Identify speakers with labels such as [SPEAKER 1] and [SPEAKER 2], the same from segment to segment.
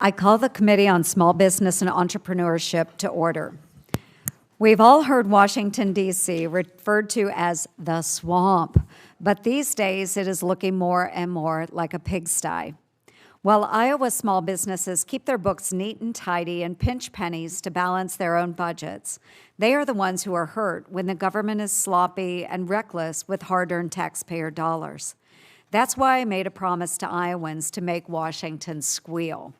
[SPEAKER 1] I call the Committee on Small Business and Entrepreneurship to order. We've all heard Washington, D.C. referred to as the swamp, but these days it is looking more and more like a pigsty. While Iowa small businesses keep their books neat and tidy and pinch pennies to balance their own budgets, they are the ones who are hurt when the government is sloppy and reckless with hard-earned taxpayer dollars. That's why I made a promise to Iowans to make Washington squeal.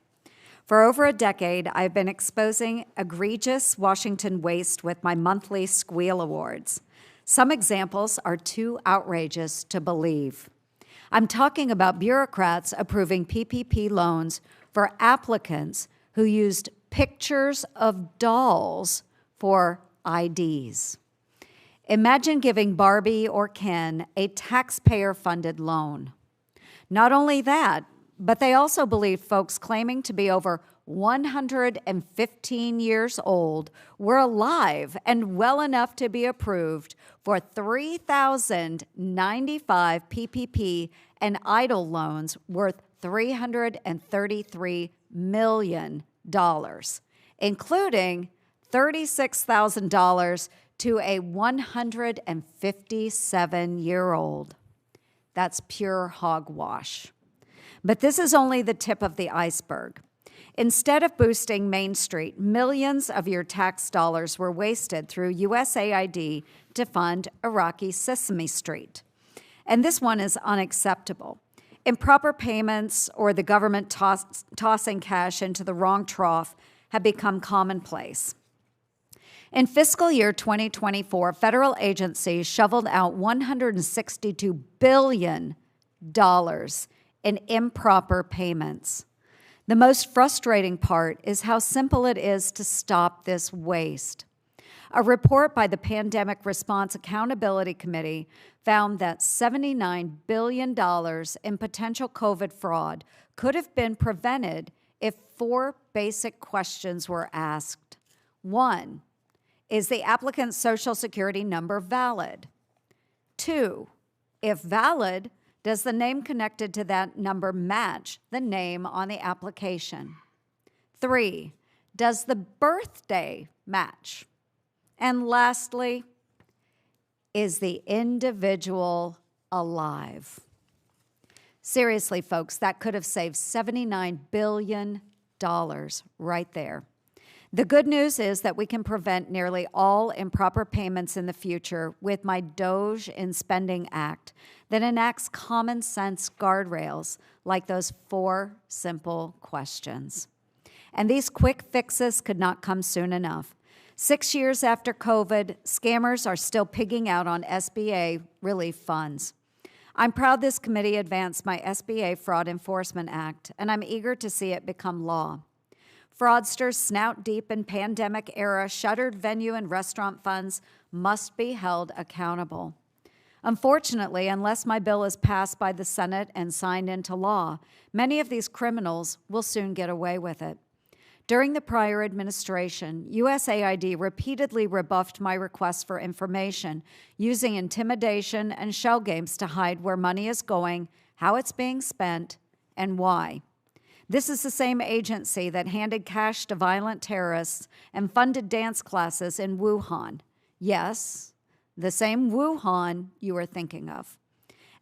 [SPEAKER 1] For over a decade, I've been exposing egregious Washington waste with my monthly Squeal Awards. Some examples are too outrageous to believe. I'm talking about bureaucrats approving PPP loans for applicants who used pictures of dolls for IDs. Imagine giving Barbie or Ken a taxpayer-funded loan. Not only that, but they also believed folks claiming to be over 115 years old were alive and well enough to be approved for 3,095 PPP and EIDL loans worth $333 million, including $36,000 to a 157-year-old. That's pure hogwash. But this is only the tip of the iceberg. Instead of boosting Main Street, millions of your tax dollars were wasted through USAID to fund Iraqi Sesame Street. And this one is unacceptable. Improper payments or the government tossing cash into the wrong trough have become commonplace. In fiscal year 2024, federal agencies shoveled out $162 billion in improper payments. The most frustrating part is how simple it is to stop this waste. A report by the Pandemic Response Accountability Committee found that $79 billion in potential COVID fraud could have been prevented if 4 basic questions were asked. 1, is the applicant's Social Security number valid? 2, if valid, does the name connected to that number match the name on the application? 3, does the birthday match? And lastly, is the individual alive? Seriously, folks, that could have saved $79 billion right there. The good news is that we can prevent nearly all improper payments in the future with my DOGE in Spending Act that enacts common sense guardrails like those 4 simple questions. And these quick fixes could not come soon enough. 6 years after COVID, scammers are still pigging out on SBA relief funds. I'm proud this committee advanced my SBA Fraud Enforcement Act, and I'm eager to see it become law. Fraudsters snout deep in pandemic-era shuttered venue and restaurant funds must be held accountable. Unfortunately, unless my bill is passed by the Senate and signed into law, many of these criminals will soon get away with it. During the prior administration, USAID repeatedly rebuffed my requests for information using intimidation and shell games to hide where money is going, how it's being spent, and why. This is the same agency that handed cash to violent terrorists and funded dance classes in Wuhan. Yes, the same Wuhan you are thinking of.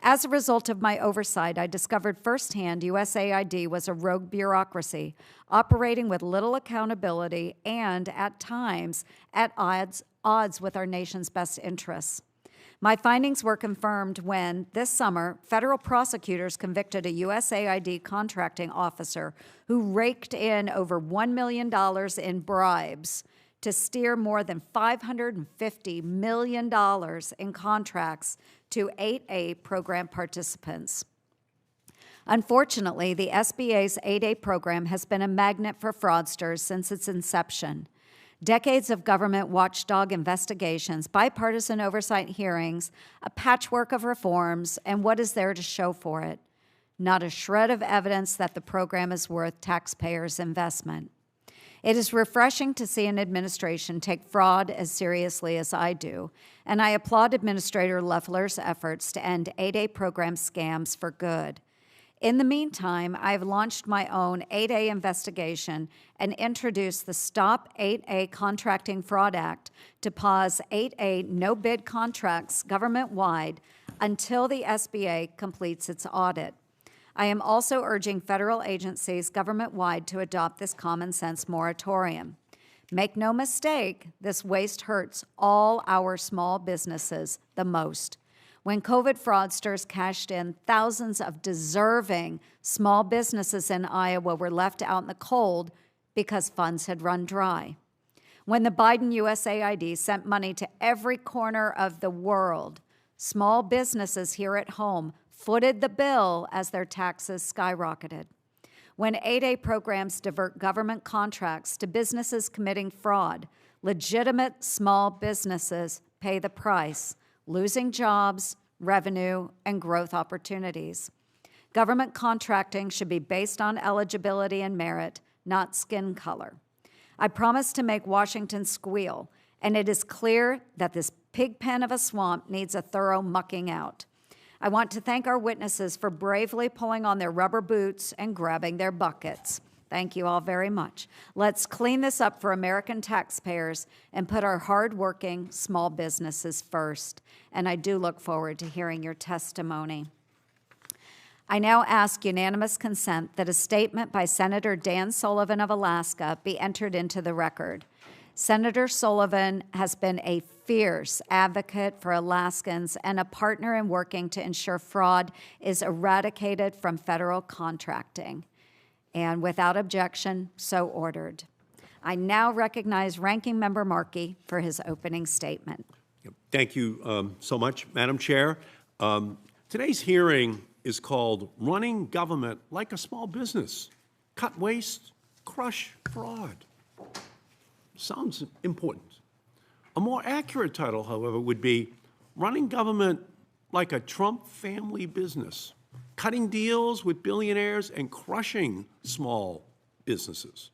[SPEAKER 1] As a result of my oversight, I discovered firsthand USAID was a rogue bureaucracy operating with little accountability and, at times, at odds with our nation's best interests. My findings were confirmed when, this summer, federal prosecutors convicted a USAID contracting officer who raked in over $1 million in bribes to steer more than $550 million in contracts to 8A program participants. Unfortunately, the SBA's 8A program has been a magnet for fraudsters since its inception. Decades of government watchdog investigations, bipartisan oversight hearings, a patchwork of reforms, and what is there to show for it? Not a shred of evidence that the program is worth taxpayers' investment. It is refreshing to see an administration take fraud as seriously as I do, and I applaud Administrator Loeffler's efforts to end 8A program scams for good. In the meantime, I've launched my own 8A investigation and introduced the Stop 8A Contracting Fraud Act to pause 8A no-bid contracts government-wide until the SBA completes its audit. I am also urging federal agencies government-wide to adopt this common-sense moratorium. Make no mistake, this waste hurts all our small businesses the most. When COVID fraudsters cashed in, thousands of deserving small businesses in Iowa were left out in the cold because funds had run dry. When the Biden USAID sent money to every corner of the world, small businesses here at home footed the bill as their taxes skyrocketed. When 8A programs divert government contracts to businesses committing fraud, legitimate small businesses pay the price, losing jobs, revenue, and growth opportunities. Government contracting should be based on eligibility and merit, not skin color. I promise to make Washington squeal, and it is clear that this pig pen of a swamp needs a thorough mucking out. I want to thank our witnesses for bravely pulling on their rubber boots and grabbing their buckets. Thank you all very much. Let's clean this up for American taxpayers and put our hardworking small businesses first. And I do look forward to hearing your testimony. I now ask unanimous consent that a statement by Senator Dan Sullivan of Alaska be entered into the record. Senator Sullivan has been a fierce advocate for Alaskans and a partner in working to ensure fraud is eradicated from federal contracting. And without objection, so ordered. I now recognize Ranking Member Markey for his opening statement.
[SPEAKER 2] Thank you so much, Madam Chair. Today's hearing is called Running Government Like a Small Business. Cut waste, crush fraud. Sounds important. A more accurate title, however, would be Running Government Like a Trump Family Business. Cutting deals with billionaires and crushing small businesses.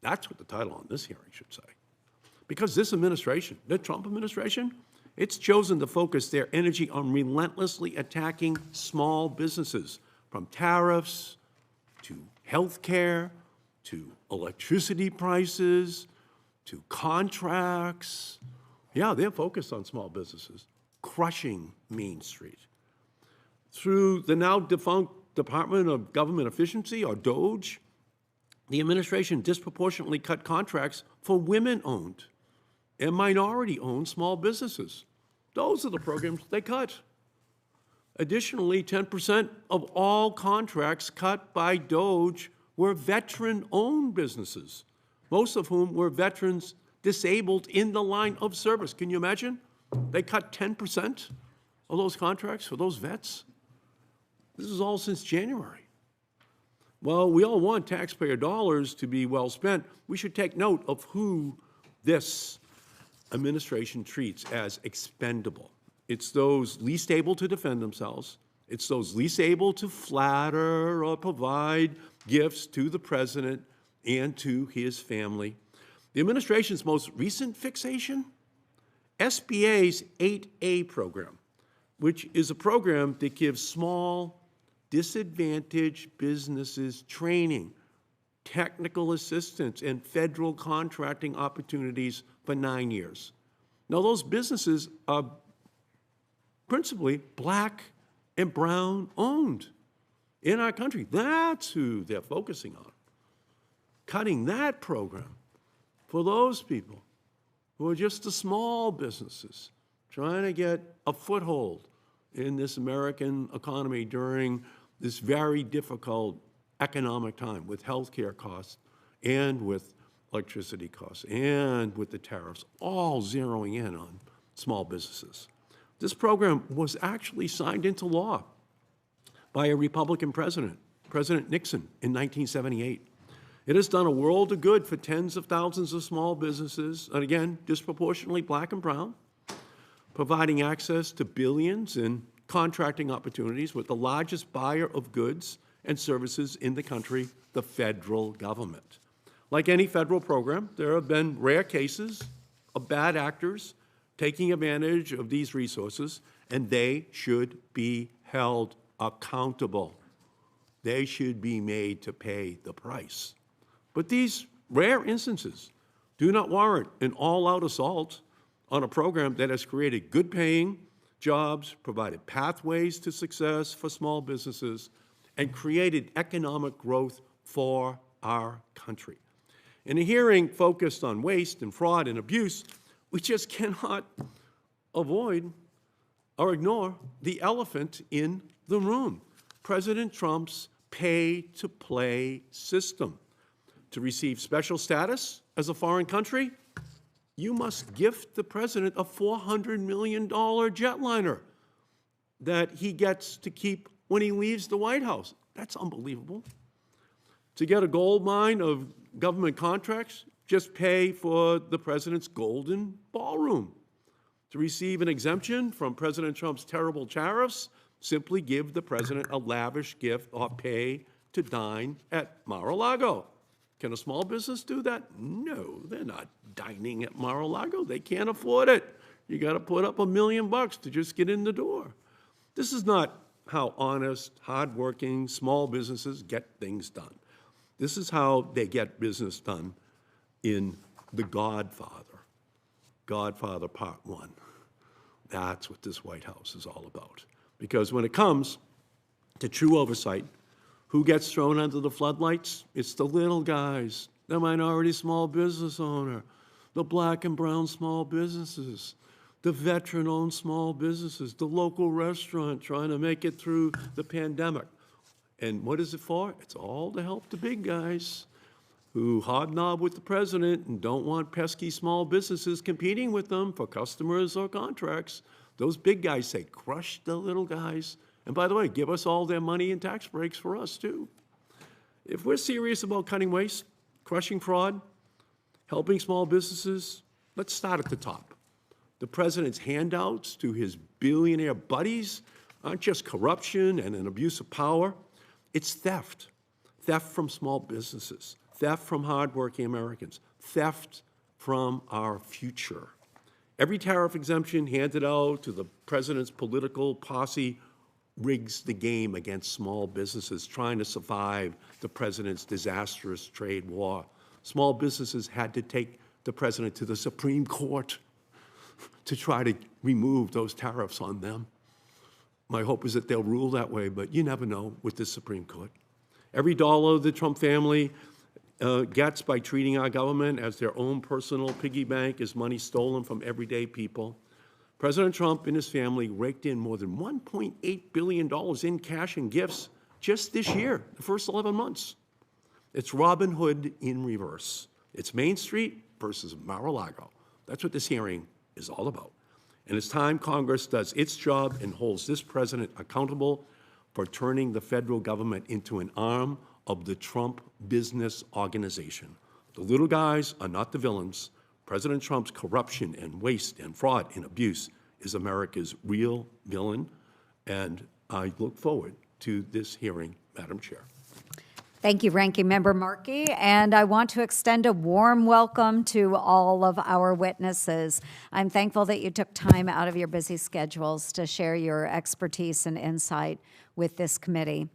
[SPEAKER 2] That's what the title on this hearing should say. Because this administration, the Trump administration, it's chosen to focus their energy on relentlessly attacking small businesses, from tariffs to health care to electricity prices to contracts. Yeah, they're focused on small businesses, crushing Main Street. Through the now defunct Department of Government Efficiency, or DOGE, the administration disproportionately cut contracts for women-owned and minority-owned small businesses. Those are the programs they cut. Additionally, 10% of all contracts cut by DOGE were veteran-owned businesses, most of whom were veterans disabled in the line of service. Can you imagine? They cut 10% of those contracts for those vets. This is all since January. Well, we all want taxpayer dollars to be well spent. We should take note of who this administration treats as expendable. It's those least able to defend themselves. It's those least able to flatter or provide gifts to the president and to his family. The administration's most recent fixation, SBA's 8A program, which is a program that gives small, disadvantaged businesses training, technical assistance, and federal contracting opportunities for 9 years. Now, those businesses are principally black and brown owned in our country. That's who they're focusing on. Cutting that program for those people who are just the small businesses trying to get a foothold in this American economy during this very difficult economic time with healthcare costs and with electricity costs and with the tariffs, all zeroing in on small businesses. This program was actually signed into law by a Republican president, President Nixon, in 1978. It has done a world of good for tens of thousands of small businesses, and again, disproportionately black and brown, providing access to billions in contracting opportunities with the largest buyer of goods and services in the country, the federal government. Like any federal program, there have been rare cases of bad actors taking advantage of these resources, and they should be held accountable. They should be made to pay the price. But these rare instances do not warrant an all-out assault on a program that has created good-paying jobs, provided pathways to success for small businesses, and created economic growth for our country. In a hearing focused on waste and fraud and abuse, we just cannot avoid or ignore the elephant in the room: President Trump's pay-to-play system. To receive special status as a foreign country, you must gift the president a $400 million jetliner that he gets to keep when he leaves the White House. That's unbelievable. To get a gold mine of government contracts, just pay for the president's golden ballroom. To receive an exemption from President Trump's terrible tariffs, simply give the president a lavish gift or pay to dine at Mar-a-Lago. Can a small business do that? No, they're not dining at Mar-a-Lago. They can't afford it. You got to put up $1 million to just get in the door. This is not how honest, hardworking small businesses get things done. This is how they get business done in The Godfather, Godfather Part 1. That's what this White House is all about. Because when it comes to true oversight, who gets thrown under the floodlights? It's the little guys, the minority small business owner, the black and brown small businesses, the veteran-owned small businesses, the local restaurant trying to make it through the pandemic. And what is it for? It's all to help the big guys who hobnob with the president and don't want pesky small businesses competing with them for customers or contracts. Those big guys say, crush the little guys. And by the way, give us all their money and tax breaks for us too. If we're serious about cutting waste, crushing fraud, helping small businesses, let's start at the top. The president's handouts to his billionaire buddies aren't just corruption and an abuse of power. It's theft. Theft from small businesses, theft from hardworking Americans, theft from our future. Every tariff exemption handed out to the president's political posse rigs the game against small businesses trying to survive the president's disastrous trade war. Small businesses had to take the president to the Supreme Court to try to remove those tariffs on them. My hope is that they'll rule that way, but you never know with the Supreme Court. Every dollar the Trump family gets by treating our government as their own personal piggy bank is money stolen from everyday people. President Trump and his family raked in more than $1.8 billion in cash and gifts just this year, the first 11 months. It's Robin Hood in reverse. It's Main Street versus Mar-a-Lago. That's what this hearing is all about. And it's time Congress does its job and holds this president accountable for turning the federal government into an arm of the Trump business organization. The little guys are not the villains. President Trump's corruption and waste and fraud and abuse is America's real villain, and I look forward to this hearing, Madam Chair.
[SPEAKER 1] Thank you, Ranking Member Markey, and I want to extend a warm welcome to all of our witnesses. I'm thankful that you took time out of your busy schedules to share your expertise and insight with this committee.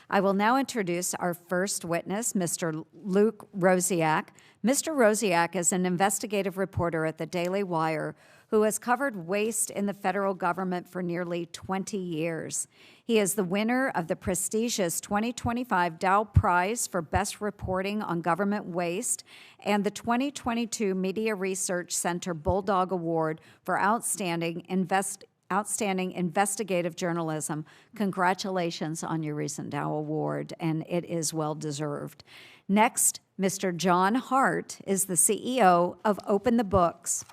[SPEAKER 1] I will now introduce our first witness, Mr. Luke Rosiak. Mr. Rosiak is an investigative reporter at the Daily Wire who has covered waste in the federal government for nearly 20 years. He is the winner of the prestigious 2025 Dow Prize for Best Reporting on Government Waste and the 2022 Media Research Center Bulldog Award for Outstanding investigative journalism. Congratulations on your recent Dow Award, and it is well-deserved. Next, Mr. John Hart is the CEO of Open the Books.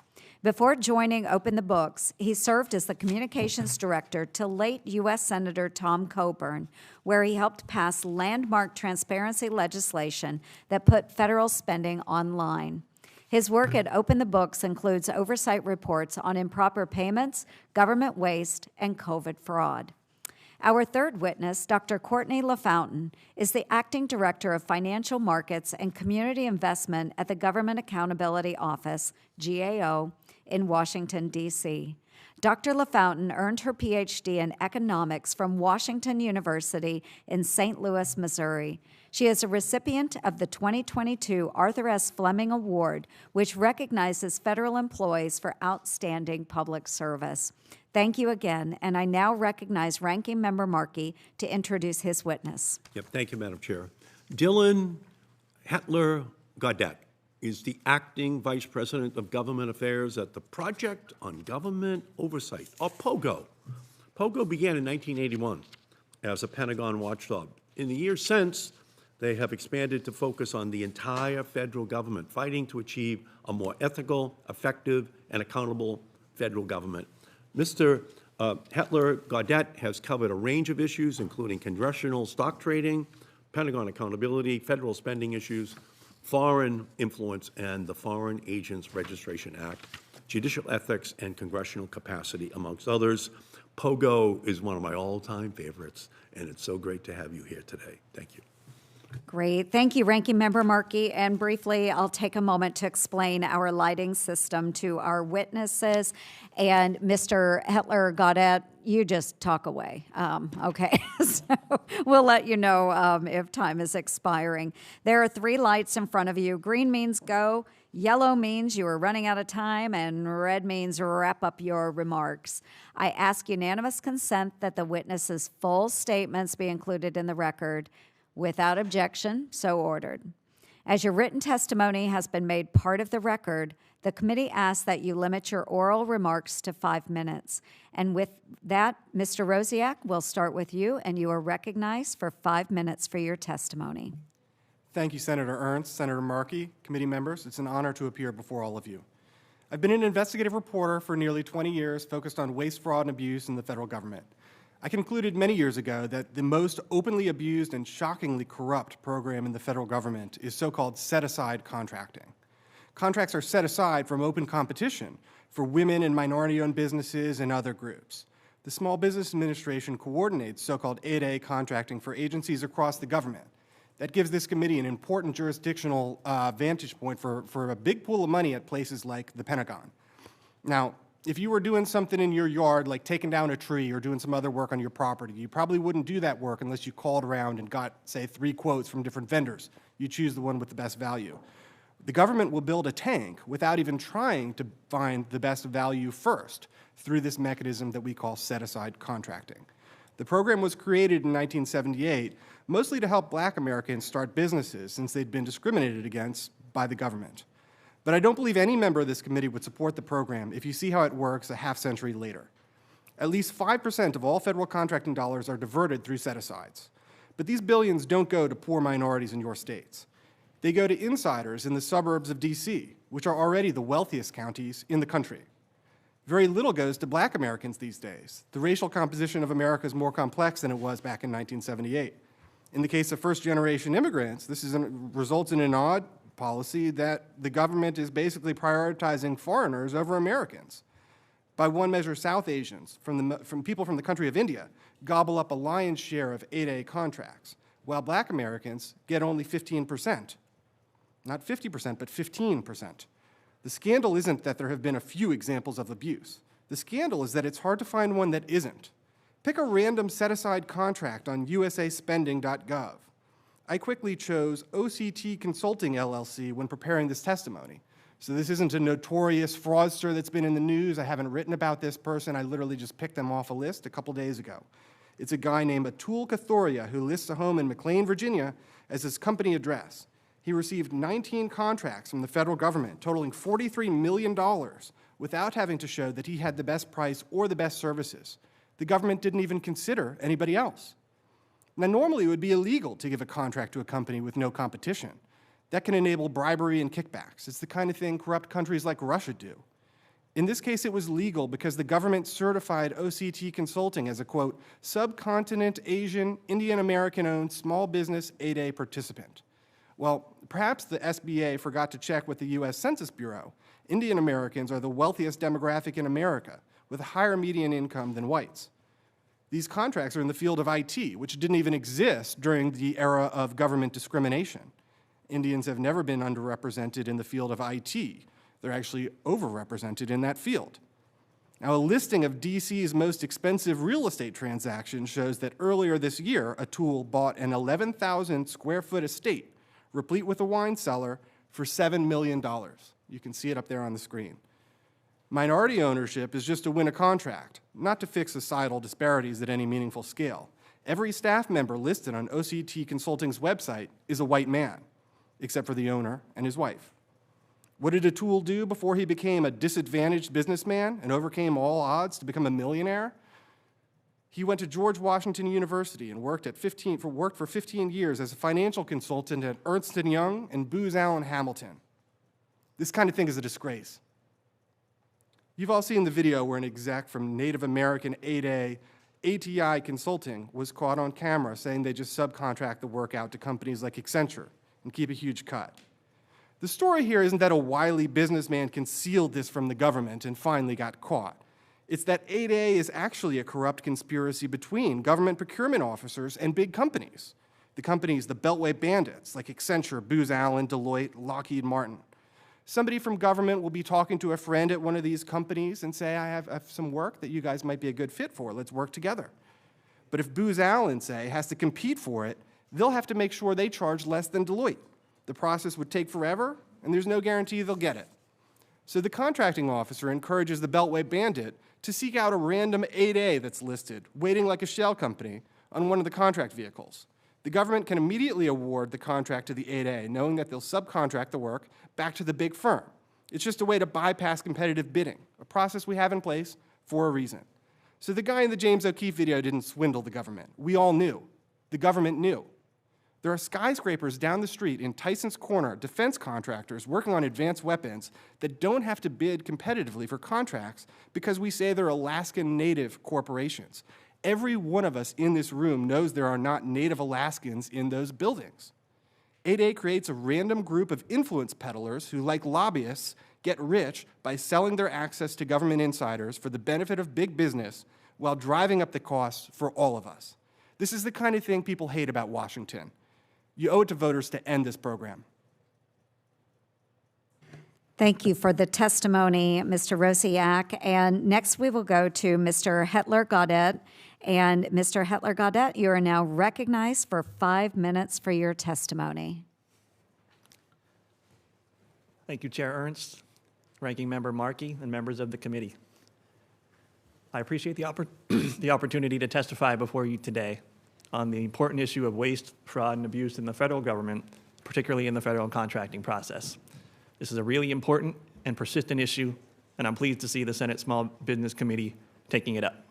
[SPEAKER 1] Before joining Open the Books, he served as the communications director to late U.S. Senator Tom Coburn, where he helped pass landmark transparency legislation that put federal spending online. His work at Open the Books includes oversight reports on improper payments, government waste, and COVID fraud. Our third witness, Dr. Courtney LaFountain, is the Acting Director of Financial Markets and Community Investment at the Government Accountability Office, GAO, in Washington, D.C. Dr. LaFountain earned her PhD in economics from Washington University in St. Louis, Missouri. She is a recipient of the 2022 Arthur S. Fleming Award, which recognizes federal employees for outstanding public service. Thank you again, and I now recognize Ranking Member Markey to introduce his witness.
[SPEAKER 2] Yep, thank you, Madam Chair. Dylan Hedtler-Gaudette is the Acting Vice President of Government Affairs at the Project on Government Oversight, or POGO. POGO began in 1981 as a Pentagon watchdog. In the years since, they have expanded to focus on the entire federal government, fighting to achieve a more ethical, effective, and accountable federal government. Mr. Hedtler-Gaudette has covered a range of issues, including congressional stock trading, Pentagon accountability, federal spending issues, foreign influence, and the Foreign Agents Registration Act, judicial ethics, and congressional capacity, amongst others. POGO is one of my all-time favorites, and it's so great to have you here today. Thank you.
[SPEAKER 1] Great. Thank you, Ranking Member Markey. And briefly, I'll take a moment to explain our lighting system to our witnesses. And Mr. Hedtler-Gaudette, you just talk away. Okay, so we'll let you know if time is expiring. There are 3 lights in front of you. Green means go, yellow means you are running out of time, and red means wrap up your remarks. I ask unanimous consent that the witnesses' full statements be included in the record. Without objection, so ordered. As your written testimony has been made part of the record, the committee asks that you limit your oral remarks to 5 minutes. And with that, Mr. Rosiak, we'll start with you, and you are recognized for 5 minutes for your testimony.
[SPEAKER 3] Thank you, Senator Ernst, Senator Markey, committee members. It's an honor to appear before all of you. I've been an investigative reporter for nearly 20 years, focused on waste, fraud, and abuse in the federal government. I concluded many years ago that the most openly abused and shockingly corrupt program in the federal government is so-called set-aside contracting. Contracts are set aside from open competition for women and minority-owned businesses and other groups. The Small Business Administration coordinates so-called 8A contracting for agencies across the government. That gives this committee an important jurisdictional vantage point for a big pool of money at places like the Pentagon. Now, if you were doing something in your yard, like taking down a tree or doing some other work on your property, you probably wouldn't do that work unless you called around and got, say, 3 quotes from different vendors. You choose the one with the best value. The government will build a tank without even trying to find the best value first through this mechanism that we call set-aside contracting. The program was created in 1978 mostly to help Black Americans start businesses since they'd been discriminated against by the government. But I don't believe any member of this committee would support the program if you see how it works a half-century later. At least 5% of all federal contracting dollars are diverted through set-asides. But these billions don't go to poor minorities in your states. They go to insiders in the suburbs of D.C., which are already the wealthiest counties in the country. Very little goes to Black Americans these days. The racial composition of America is more complex than it was back in 1978. In the case of first-generation immigrants, this results in an odd policy that the government is basically prioritizing foreigners over Americans. By one measure, South Asians, from people from the country of India, gobble up a lion's share of 8A contracts, while Black Americans get only 15%. Not 50%, but 15%. The scandal isn't that there have been a few examples of abuse. The scandal is that it's hard to find one that isn't. Pick a random set-aside contract on usaspending.gov. I quickly chose OCT Consulting, LLC, when preparing this testimony. So this isn't a notorious fraudster that's been in the news. I haven't written about this person. I literally just picked them off a list a couple days ago. It's a guy named Atul Kathoria who lists a home in McLean, Virginia, as his company address. He received 19 contracts from the federal government, totaling $43 million, without having to show that he had the best price or the best services. The government didn't even consider anybody else. Now, normally it would be illegal to give a contract to a company with no competition. That can enable bribery and kickbacks. It's the kind of thing corrupt countries like Russia do. In this case, it was legal because the government certified OCT Consulting as a, quote, subcontinent Asian, Indian American-owned small business 8A participant. Well, perhaps the SBA forgot to check with the U.S. Census Bureau. Indian Americans are the wealthiest demographic in America, with a higher median income than whites. These contracts are in the field of IT, which didn't even exist during the era of government discrimination. Indians have never been underrepresented in the field of IT. They're actually overrepresented in that field. Now, a listing of DC's most expensive real estate transactions shows that earlier this year, a tool bought an 11,000 square foot estate, replete with a wine cellar, for $7 million. You can see it up there on the screen. Minority ownership is just to win a contract, not to fix societal disparities at any meaningful scale. Every staff member listed on OCT Consulting's website is a white man, except for the owner and his wife. What did Atul do before he became a disadvantaged businessman and overcame all odds to become a millionaire? He went to George Washington University and worked for 15 years as a financial consultant at Ernst & Young and Booz Allen Hamilton. This kind of thing is a disgrace. You've all seen the video where an exec from Native American 8A ATI Consulting was caught on camera saying they just subcontract the work out to companies like Accenture and keep a huge cut. The story here isn't that a wily businessman concealed this from the government and finally got caught. It's that 8A is actually a corrupt conspiracy between government procurement officers and big companies. The companies, the Beltway bandits, like Accenture, Booz Allen, Deloitte, Lockheed Martin. Somebody from government will be talking to a friend at one of these companies and say, I have some work that you guys might be a good fit for. Let's work together. But if Booz Allen, say, has to compete for it, they'll have to make sure they charge less than Deloitte. The process would take forever, and there's no guarantee they'll get it. So the contracting officer encourages the Beltway bandit to seek out a random 8A that's listed, waiting like a shell company, on one of the contract vehicles. The government can immediately award the contract to the 8A, knowing that they'll subcontract the work back to the big firm. It's just a way to bypass competitive bidding, a process we have in place for a reason. So the guy in the James O'Keefe video didn't swindle the government. We all knew. The government knew. There are skyscrapers down the street in Tyson's Corner, defense contractors working on advanced weapons that don't have to bid competitively for contracts because we say they're Alaskan Native corporations. Every one of us in this room knows there are not Native Alaskans in those buildings. 8A creates a random group of influence peddlers who, like lobbyists, get rich by selling their access to government insiders for the benefit of big business while driving up the costs for all of us. This is the kind of thing people hate about Washington. You owe it to voters to end this program.
[SPEAKER 1] Thank you for the testimony, Mr. Rosiak. And next we will go to Mr. Hedtler-Gaudette. And Mr. Hedtler-Gaudette, you are now recognized for 5 minutes for your testimony.
[SPEAKER 4] Thank you, Chair Ernst, Ranking Member Markey, and members of the committee. I appreciate the opportunity to testify before you today on the important issue of waste, fraud, and abuse in the federal government, particularly in the federal contracting process. This is a really important and persistent issue, and I'm pleased to see the Senate Small Business Committee taking it up.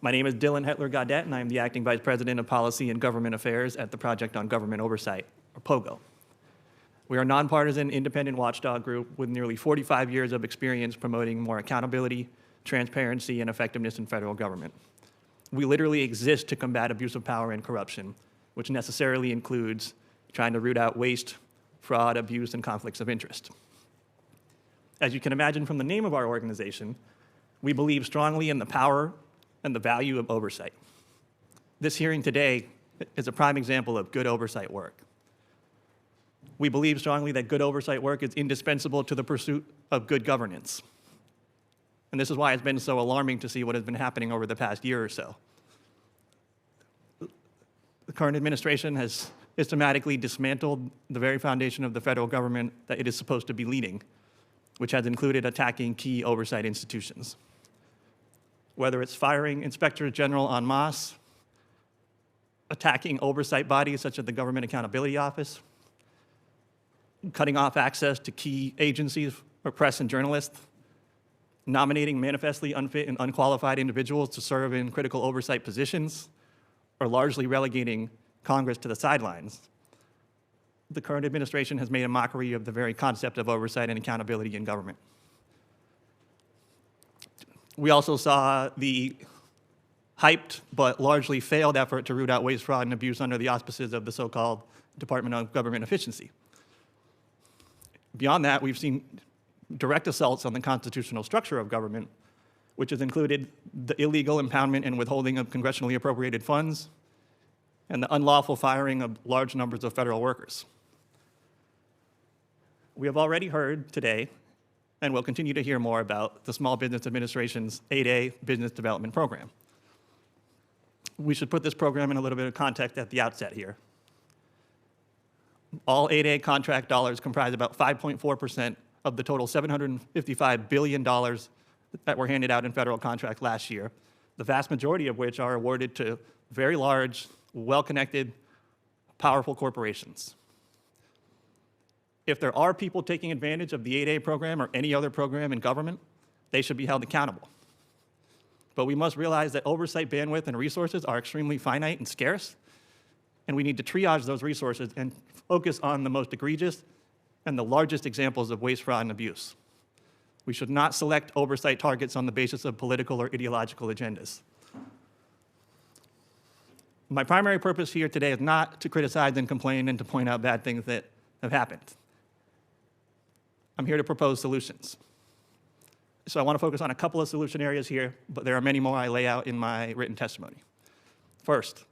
[SPEAKER 4] My name is Dylan Hedtler-Gaudette, and I am the Acting Vice President of Policy and Government Affairs at the Project on Government Oversight, or POGO. We are a nonpartisan, independent watchdog group with nearly 45 years of experience promoting more accountability, transparency, and effectiveness in federal government. We literally exist to combat abuse of power and corruption, which necessarily includes trying to root out waste, fraud, abuse, and conflicts of interest. As you can imagine from the name of our organization, we believe strongly in the power and the value of oversight. This hearing today is a prime example of good oversight work. We believe strongly that good oversight work is indispensable to the pursuit of good governance. And this is why it's been so alarming to see what has been happening over the past year or so. The current administration has systematically dismantled the very foundation of the federal government that it is supposed to be leading, which has included attacking key oversight institutions. Whether it's firing inspectors general en masse, attacking oversight bodies such as the Government Accountability Office, cutting off access to key agencies for press and journalists, nominating manifestly unfit and unqualified individuals to serve in critical oversight positions, or largely relegating Congress to the sidelines. The current administration has made a mockery of the very concept of oversight and accountability in government. We also saw the hyped but largely failed effort to root out waste, fraud, and abuse under the auspices of the so-called Department of Government Efficiency. Beyond that, we've seen direct assaults on the constitutional structure of government, which has included the illegal impoundment and withholding of congressionally appropriated funds and the unlawful firing of large numbers of federal workers. We have already heard today and we'll continue to hear more about the Small Business Administration's 8A Business Development Program. We should put this program in a little bit of context at the outset here. All 8A contract dollars comprise about 5.4% of the total $755 billion that were handed out in federal contracts last year, the vast majority of which are awarded to very large, well-connected, powerful corporations. If there are people taking advantage of the 8A program or any other program in government, they should be held accountable. But we must realize that oversight bandwidth and resources are extremely finite and scarce, and we need to triage those resources and focus on the most egregious and the largest examples of waste, fraud, and abuse. We should not select oversight targets on the basis of political or ideological agendas. My primary purpose here today is not to criticize and complain and to point out bad things that have happened. I'm here to propose solutions. So I want to focus on a couple of solution areas here, but there are many more I lay out in my written testimony. First,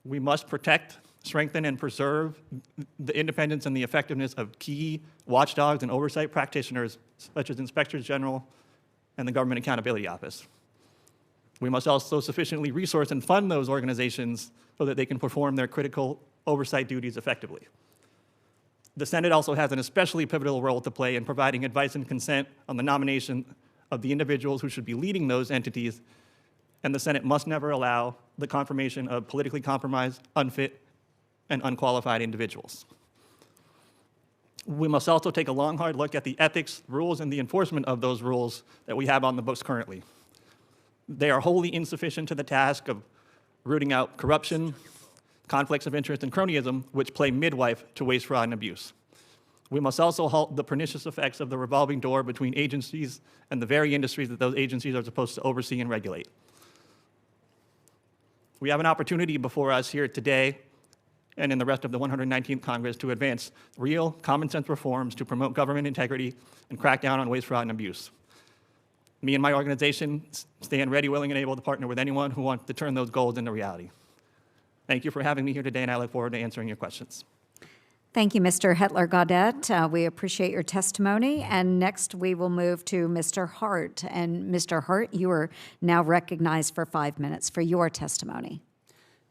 [SPEAKER 4] we must protect, strengthen, and preserve the independence and the effectiveness of key watchdogs and oversight practitioners, such as inspectors general and the Government Accountability Office. We must also sufficiently resource and fund those organizations so that they can perform their critical oversight duties effectively. The Senate also has an especially pivotal role to play in providing advice and consent on the nomination of the individuals who should be leading those entities, and the Senate must never allow the confirmation of politically compromised, unfit, and unqualified individuals. We must also take a long, hard look at the ethics, rules, and the enforcement of those rules that we have on the books currently. They are wholly insufficient to the task of rooting out corruption, conflicts of interest, and cronyism, which play midwife to waste, fraud, and abuse. We must also halt the pernicious effects of the revolving door between agencies and the very industries that those agencies are supposed to oversee and regulate. We have an opportunity before us here today and in the rest of the 119th Congress to advance real, common-sense reforms to promote government integrity and crack down on waste, fraud, and abuse. Me and my organization stand ready, willing, and able to partner with anyone who wants to turn those goals into reality. Thank you for having me here today, and I look forward to answering your questions.
[SPEAKER 1] Thank you, Mr. Hedtler-Gaudette. We appreciate your testimony. And next, we will move to Mr. Hart. And Mr. Hart, you are now recognized for 5 minutes for your testimony.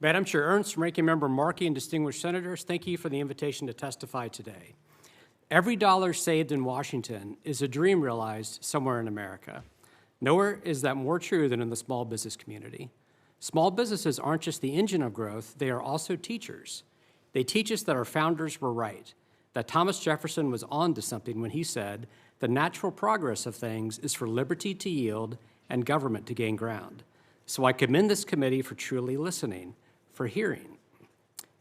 [SPEAKER 5] Madam Chair Ernst, Ranking Member Markey, and distinguished senators, thank you for the invitation to testify today. Every dollar saved in Washington is a dream realized somewhere in America. Nowhere is that more true than in the small business community. Small businesses aren't just the engine of growth, they are also teachers. They teach us that our founders were right, that Thomas Jefferson was on to something when he said, the natural progress of things is for liberty to yield and government to gain ground. So I commend this committee for truly listening, for hearing.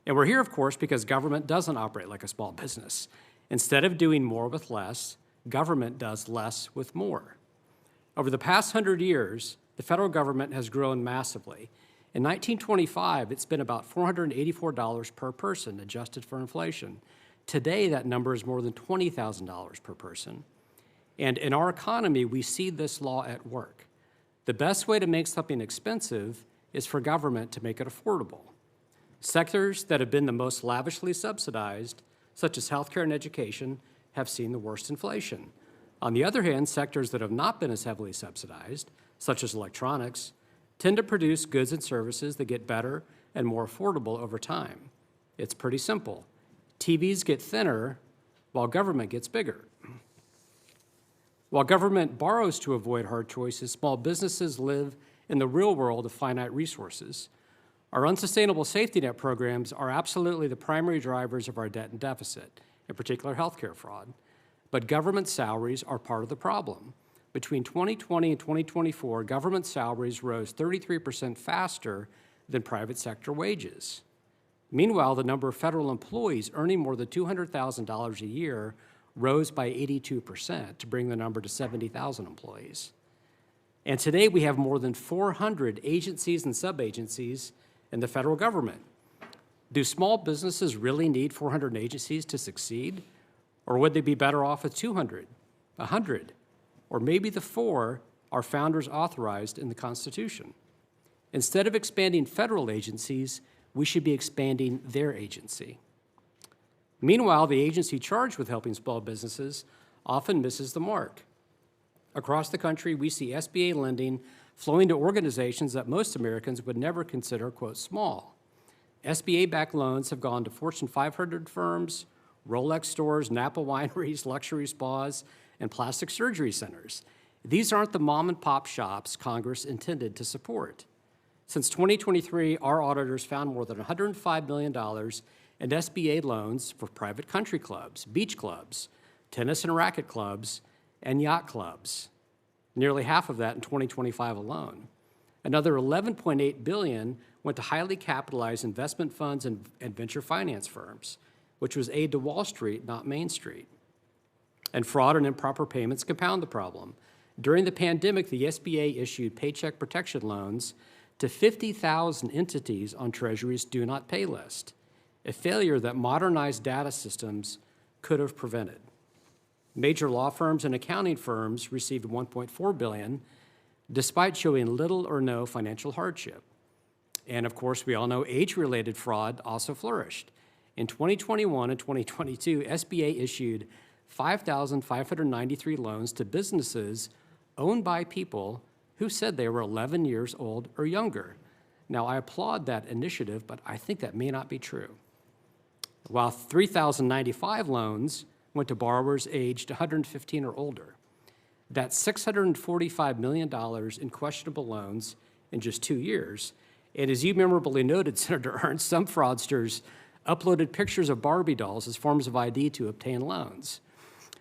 [SPEAKER 5] And we're here, of course, because government doesn't operate like a small business. Instead of doing more with less, government does less with more. Over the past 100 years, the federal government has grown massively. In 1925, it's been about $484 per person, adjusted for inflation. Today, that number is more than $20,000 per person. And in our economy, we see this law at work. The best way to make something expensive is for government to make it affordable. Sectors that have been the most lavishly subsidized, such as healthcare and education, have seen the worst inflation. On the other hand, sectors that have not been as heavily subsidized, such as electronics, tend to produce goods and services that get better and more affordable over time. It's pretty simple. TVs get thinner while government gets bigger. While government borrows to avoid hard choices, small businesses live in the real world of finite resources. Our unsustainable safety net programs are absolutely the primary drivers of our debt and deficit, in particular healthcare fraud. But government salaries are part of the problem. Between 2020 and 2024, government salaries rose 33% faster than private sector wages. Meanwhile, the number of federal employees earning more than $200,000 a year rose by 82% to bring the number to 70,000 employees. And today we have more than 400 agencies and sub-agencies in the federal government. Do small businesses really need 400 agencies to succeed? Or would they be better off with 200, 100, or maybe the 4 our founders authorized in the Constitution? Instead of expanding federal agencies, we should be expanding their agency. Meanwhile, the agency charged with helping small businesses often misses the mark. Across the country, we see SBA lending flowing to organizations that most Americans would never consider, quote, small. SBA-backed loans have gone to Fortune 500 firms, Rolex stores, Napa wineries, luxury spas, and plastic surgery centers. These aren't the mom-and-pop shops Congress intended to support. Since 2023, our auditors found more than $105 million in SBA loans for private country clubs, beach clubs, tennis and racket clubs, and yacht clubs. Nearly half of that in 2025 alone. Another $11.8 billion went to highly capitalized investment funds and venture finance firms, which was aid to Wall Street, not Main Street. And fraud and improper payments compound the problem. During the pandemic, the SBA issued paycheck protection loans to 50,000 entities on Treasury's do not pay list, a failure that modernized data systems could have prevented. Major law firms and accounting firms received $1.4 billion, despite showing little or no financial hardship. And of course, we all know age-related fraud also flourished. In 2021 and 2022, SBA issued 5,593 loans to businesses owned by people who said they were 11 years old or younger. Now, I applaud that initiative, but I think that may not be true. While 3,095 loans went to borrowers aged 115 or older. That's $645 million in questionable loans in just 2 years. And as you memorably noted, Senator Ernst, some fraudsters uploaded pictures of Barbie dolls as forms of ID to obtain loans.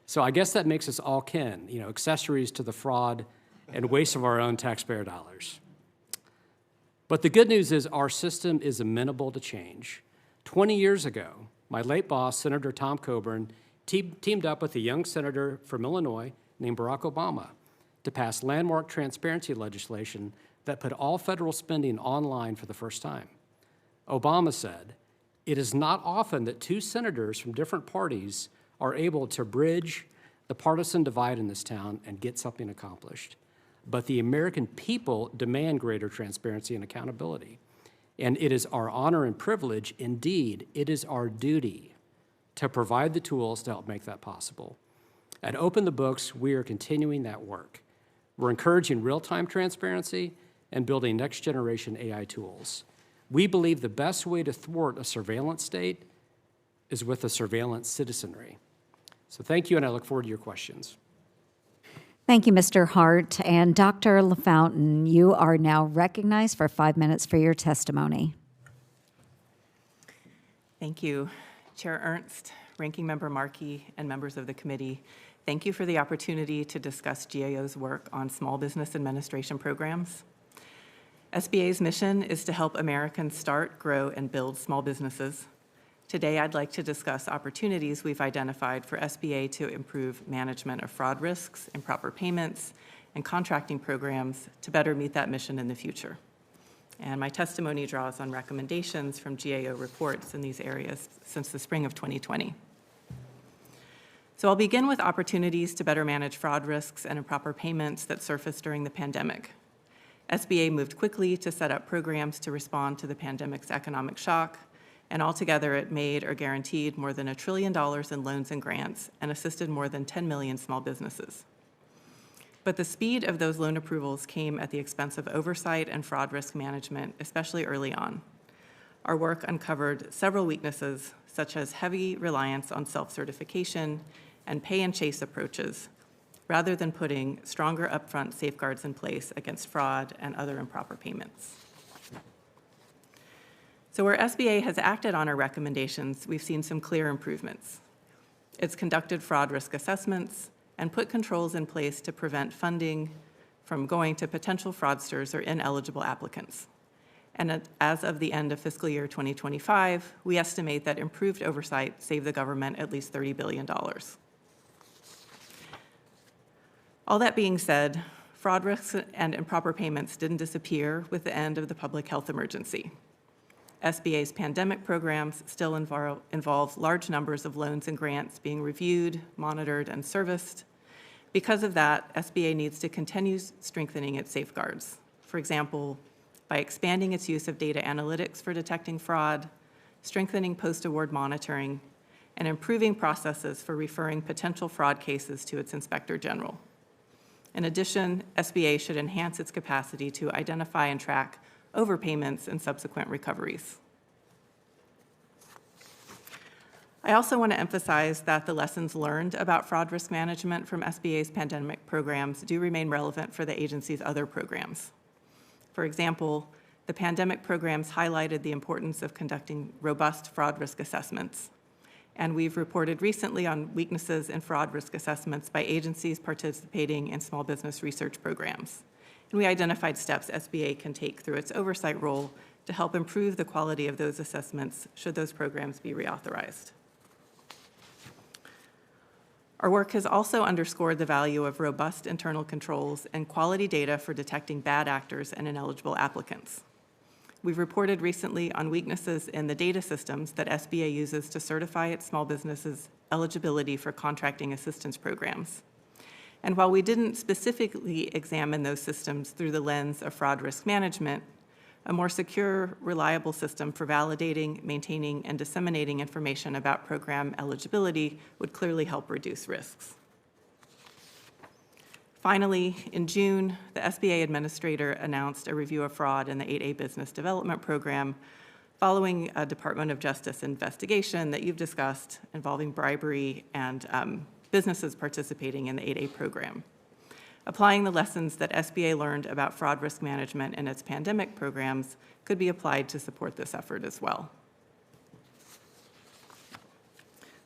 [SPEAKER 5] So I guess that makes us all kin, accessories to the fraud and waste of our own taxpayer dollars. But the good news is our system is amenable to change. 20 years ago, my late boss, Senator Tom Coburn, teamed up with a young senator from Illinois named Barack Obama to pass landmark transparency legislation that put all federal spending online for the first time. Obama said, "It is not often that two senators from different parties are able to bridge the partisan divide in this town and get something accomplished. But the American people demand greater transparency and accountability. And it is our honor and privilege, indeed, it is our duty to provide the tools to help make that possible. At Open the Books, we are continuing that work. We're encouraging real-time transparency and building next-generation AI tools. We believe the best way to thwart a surveillance state is with a surveillance citizenry." So thank you, and I look forward to your questions.
[SPEAKER 1] Thank you, Mr. Hart. And Dr. LaFountain, you are now recognized for 5 minutes for your testimony.
[SPEAKER 6] Thank you, Chair Ernst, Ranking Member Markey, and members of the committee. Thank you for the opportunity to discuss GAO's work on small business administration programs. SBA's mission is to help Americans start, grow, and build small businesses. Today, I'd like to discuss opportunities we've identified for SBA to improve management of fraud risks, improper payments, and contracting programs to better meet that mission in the future. And my testimony draws on recommendations from GAO reports in these areas since the spring of 2020. So I'll begin with opportunities to better manage fraud risks and improper payments that surfaced during the pandemic. SBA moved quickly to set up programs to respond to the pandemic's economic shock, and altogether it made or guaranteed more than $1 trillion in loans and grants and assisted more than 10 million small businesses. But the speed of those loan approvals came at the expense of oversight and fraud risk management, especially early on. Our work uncovered several weaknesses, such as heavy reliance on self-certification and pay-and-chase approaches, rather than putting stronger upfront safeguards in place against fraud and other improper payments. So where SBA has acted on our recommendations, we've seen some clear improvements. It's conducted fraud risk assessments and put controls in place to prevent funding from going to potential fraudsters or ineligible applicants. And as of the end of fiscal year 2025, we estimate that improved oversight saved the government at least $30 billion. All that being said, fraud risks and improper payments didn't disappear with the end of the public health emergency. SBA's pandemic programs still involve large numbers of loans and grants being reviewed, monitored, and serviced. Because of that, SBA needs to continue strengthening its safeguards. For example, by expanding its use of data analytics for detecting fraud, strengthening post-award monitoring, and improving processes for referring potential fraud cases to its Inspector General. In addition, SBA should enhance its capacity to identify and track overpayments and subsequent recoveries. I also want to emphasize that the lessons learned about fraud risk management from SBA's pandemic programs do remain relevant for the agency's other programs. For example, the pandemic programs highlighted the importance of conducting robust fraud risk assessments. And we've reported recently on weaknesses in fraud risk assessments by agencies participating in small business research programs. And we identified steps SBA can take through its oversight role to help improve the quality of those assessments should those programs be reauthorized. Our work has also underscored the value of robust internal controls and quality data for detecting bad actors and ineligible applicants. We've reported recently on weaknesses in the data systems that SBA uses to certify its small businesses' eligibility for contracting assistance programs. And while we didn't specifically examine those systems through the lens of fraud risk management, a more secure, reliable system for validating, maintaining, and disseminating information about program eligibility would clearly help reduce risks. Finally, in June, the SBA administrator announced a review of fraud in the 8A Business Development Program following a Department of Justice investigation that you've discussed involving bribery and businesses participating in the 8A program. Applying the lessons that SBA learned about fraud risk management in its pandemic programs could be applied to support this effort as well.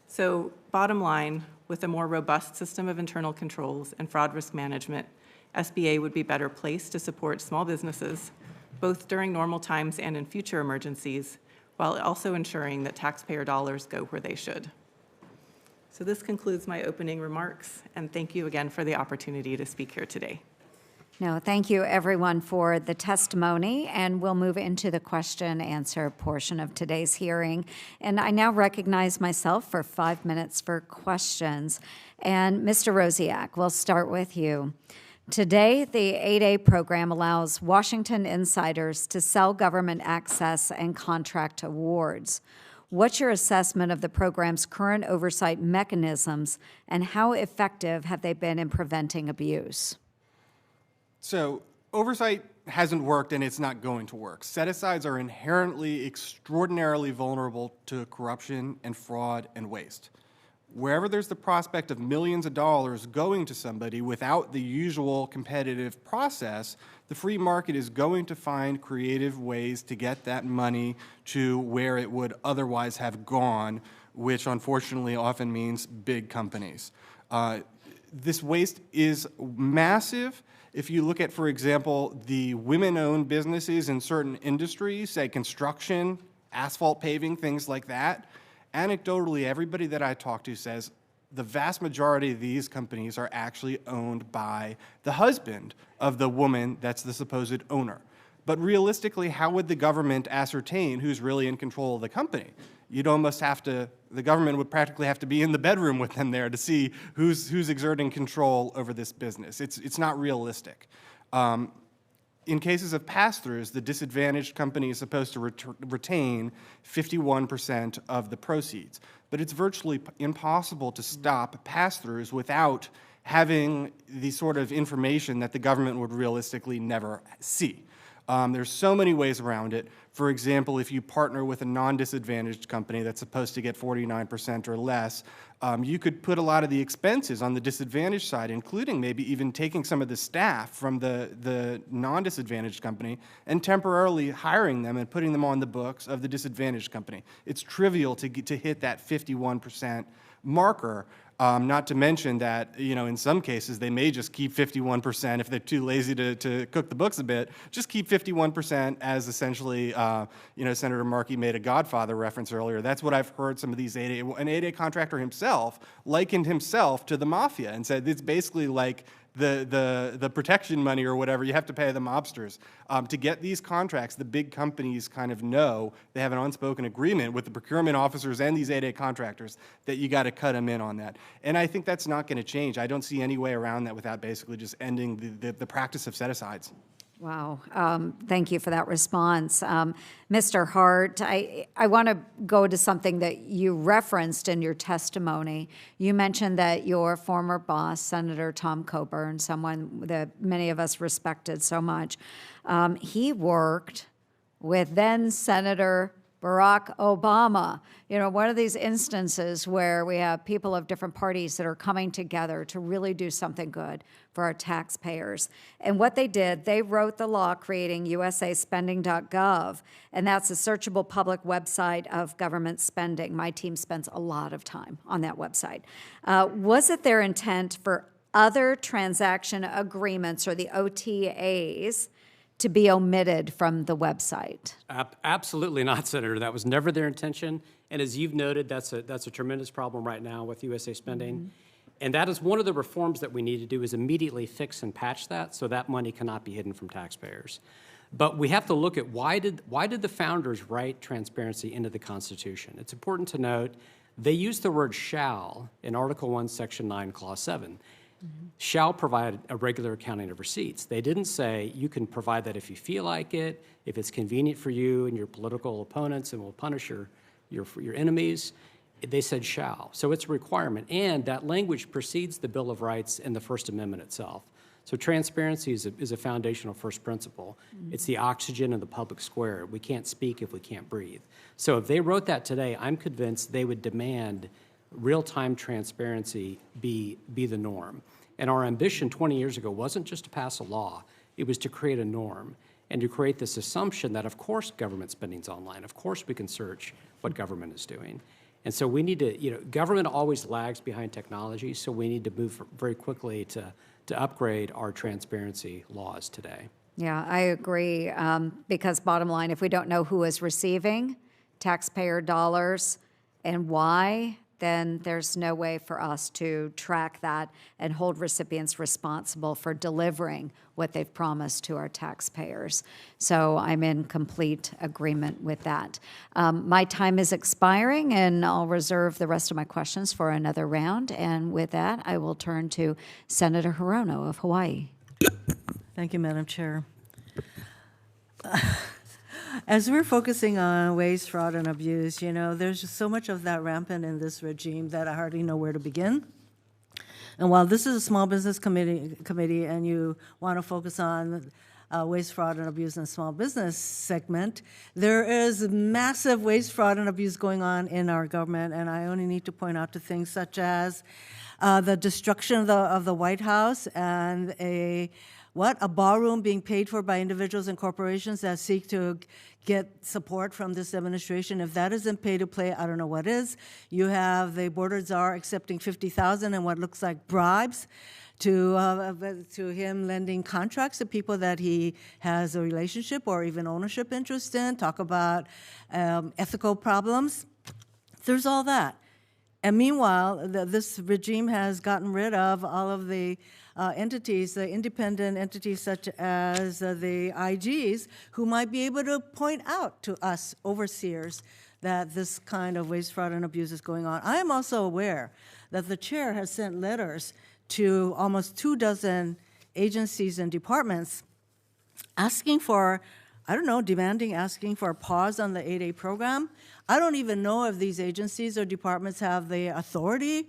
[SPEAKER 6] So, bottom line, with a more robust system of internal controls and fraud risk management, SBA would be better placed to support small businesses, both during normal times and in future emergencies, while also ensuring that taxpayer dollars go where they should. So this concludes my opening remarks, and thank you again for the opportunity to speak here today.
[SPEAKER 1] No, thank you everyone for the testimony, and we'll move into the question answer portion of today's hearing. And I now recognize myself for 5 minutes for questions. And Mr. Rosiak, we'll start with you. Today, the 8A program allows Washington insiders to sell government access and contract awards. What's your assessment of the program's current oversight mechanisms, and how effective have they been in preventing abuse?
[SPEAKER 3] So oversight hasn't worked, and it's not going to work. Set-asides are inherently extraordinarily vulnerable to corruption and fraud and waste. Wherever there's the prospect of millions of dollars going to somebody without the usual competitive process, the free market is going to find creative ways to get that money to where it would otherwise have gone, which unfortunately often means big companies. This waste is massive. If you look at, for example, the women-owned businesses in certain industries, say construction, asphalt paving, things like that, anecdotally, everybody that I talk to says the vast majority of these companies are actually owned by the husband of the woman that's the supposed owner. But realistically, how would the government ascertain who's really in control of the company? You'd almost have to, the government would practically have to be in the bedroom with them there to see who's exerting control over this business. It's not realistic. In cases of pass-throughs, the disadvantaged company is supposed to retain 51% of the proceeds. But it's virtually impossible to stop pass-throughs without having the sort of information that the government would realistically never see. There's so many ways around it. For example, if you partner with a non-disadvantaged company that's supposed to get 49% or less, you could put a lot of the expenses on the disadvantaged side, including maybe even taking some of the staff from the non-disadvantaged company and temporarily hiring them and putting them on the books of the disadvantaged company. It's trivial to hit that 51% marker. Not to mention that, in some cases, they may just keep 51% if they're too lazy to cook the books a bit. Just keep 51% as essentially, Senator Markey made a Godfather reference earlier. That's what I've heard some of these 8A, an 8A contractor himself likened himself to the mafia and said it's basically like the protection money or whatever you have to pay the mobsters. To get these contracts, the big companies kind of know they have an unspoken agreement with the procurement officers and these 8A contractors that you got to cut them in on that. And I think that's not going to change. I don't see any way around that without basically just ending the practice of set-asides.
[SPEAKER 1] Wow. Thank you for that response. Mr. Hart, I want to go to something that you referenced in your testimony. You mentioned that your former boss, Senator Tom Coburn, someone that many of us respected so much, he worked with then Senator Barack Obama. You know, one of these instances where we have people of different parties that are coming together to really do something good for our taxpayers. And what they did, they wrote the law creating usaspending.gov, and that's a searchable public website of government spending. My team spends a lot of time on that website. Was it their intent for other transaction agreements, or the OTAs, to be omitted from the website?
[SPEAKER 5] Absolutely not, Senator. That was never their intention. And as you've noted, that's a tremendous problem right now with USA spending. Mm-hmm. And that is one of the reforms that we need to do, is immediately fix and patch that so that money cannot be hidden from taxpayers. But we have to look at why did the founders write transparency into the Constitution? It's important to note they used the word shall in Article 1, Section 9, Clause 7. Mm-hmm. Shall provide a regular accounting of receipts. They didn't say you can provide that if you feel like it, if it's convenient for you and your political opponents, and will punish your enemies. They said shall. So it's a requirement, and that language precedes the Bill of Rights and the First Amendment itself. So transparency is a foundational first principle. Mm-hmm. It's the oxygen in the public square. We can't speak if we can't breathe. So if they wrote that today, I'm convinced they would demand real-time transparency be the norm. And our ambition 20 years ago wasn't just to pass a law, it was to create a norm and to create this assumption that, of course, government spending's online. Of course, we can search what government is doing. And so we need to, government always lags behind technology, so we need to move very quickly to upgrade our transparency laws today.
[SPEAKER 1] Yeah, I agree, because bottom line, if we don't know who is receiving taxpayer dollars and why, then there's no way for us to track that and hold recipients responsible for delivering what they've promised to our taxpayers. So I'm in complete agreement with that. My time is expiring, and I'll reserve the rest of my questions for another round. And with that, I will turn to Senator Hirono of Hawaii.
[SPEAKER 7] Thank you, Madam Chair. As we're focusing on waste, fraud, and abuse, there's just so much of that rampant in this regime that I hardly know where to begin. And while this is a small business committee and you want to focus on waste, fraud, and abuse in the small business segment, there is massive waste, fraud, and abuse going on in our government, and I only need to point out to things such as the destruction of the White House and a ballroom being paid for by individuals and corporations that seek to get support from this administration. If that isn't pay to play, I don't know what is. You have the border czar accepting $50,000 and what looks like bribes to him lending contracts to people that he has a relationship or even ownership interest in. Talk about ethical problems. There's all that. And meanwhile, this regime has gotten rid of all of the entities, the independent entities such as the IGs, who might be able to point out to us overseers that this kind of waste, fraud, and abuse is going on. I am also aware that the chair has sent letters to almost 24 agencies and departments asking for, asking for a pause on the 8A program. I don't even know if these agencies or departments have the authority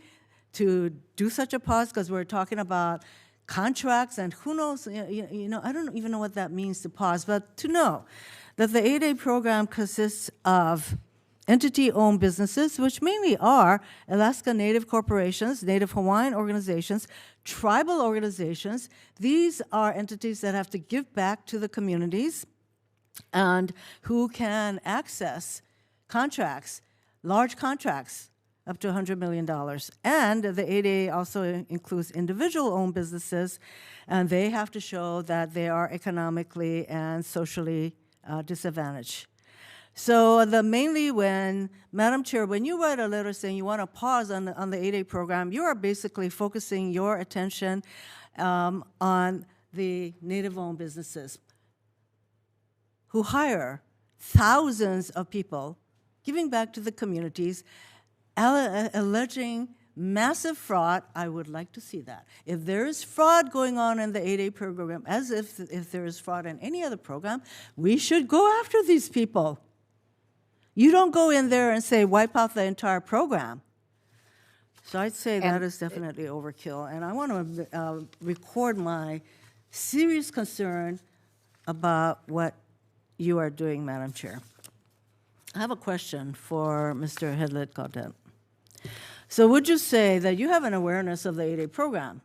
[SPEAKER 7] to do such a pause, because we're talking about contracts and who knows, I don't even know what that means to pause, but to know that the 8A program consists of entity-owned businesses, which mainly are Alaska Native corporations, Native Hawaiian organizations, tribal organizations. These are entities that have to give back to the communities and who can access contracts, large contracts, up to $100 million. And the 8A also includes individual-owned businesses, and they have to show that they are economically and socially disadvantaged. So mainly when, Madam Chair, when you write a letter saying you want to pause on the 8A program, you are basically focusing your attention on the Native-owned businesses who hire thousands of people, giving back to the communities, alleging massive fraud, I would like to see that. If there is fraud going on in the 8A program, as if there is fraud in any other program, we should go after these people. You don't go in there and say, wipe out the entire program. So I'd say that is definitely overkill. And I want to record my serious concern about what you are doing, Madam Chair. I have a question for Mr. Hedtler-Gaudette. So would you say that you have an awareness of the 8A program?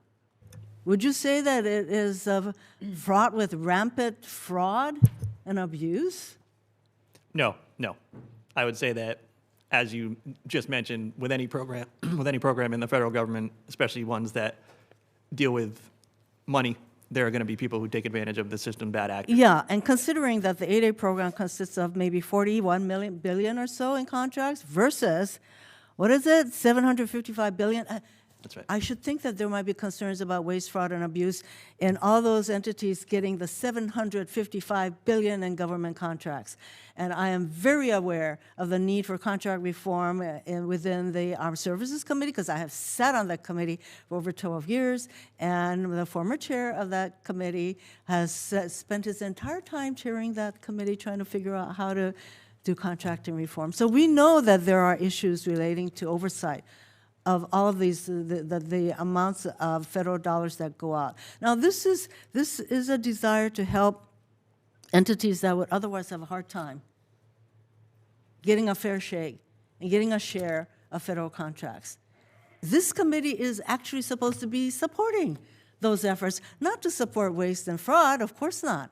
[SPEAKER 7] Would you say that it is fraught with rampant fraud and abuse?
[SPEAKER 4] No. I would say that, as you just mentioned, with any program, in the federal government, especially ones that deal with money, there are going to be people who take advantage of the system, bad actors.
[SPEAKER 7] Yeah, and considering that the 8A program consists of maybe 41 billion or so in contracts versus, what is it, 755 billion?
[SPEAKER 4] That's right.
[SPEAKER 7] I should think that there might be concerns about waste, fraud, and abuse in all those entities getting the 755 billion in government contracts. And I am very aware of the need for contract reform within the Armed Services Committee, because I have sat on that committee for over 12 years, and the former chair of that committee has spent his entire time chairing that committee trying to figure out how to do contracting reform. So we know that there are issues relating to oversight of all of these, the amounts of federal dollars that go out. Now, this is a desire to help entities that would otherwise have a hard time getting a fair shake and getting a share of federal contracts. This committee is actually supposed to be supporting those efforts, not to support waste and fraud, of course not,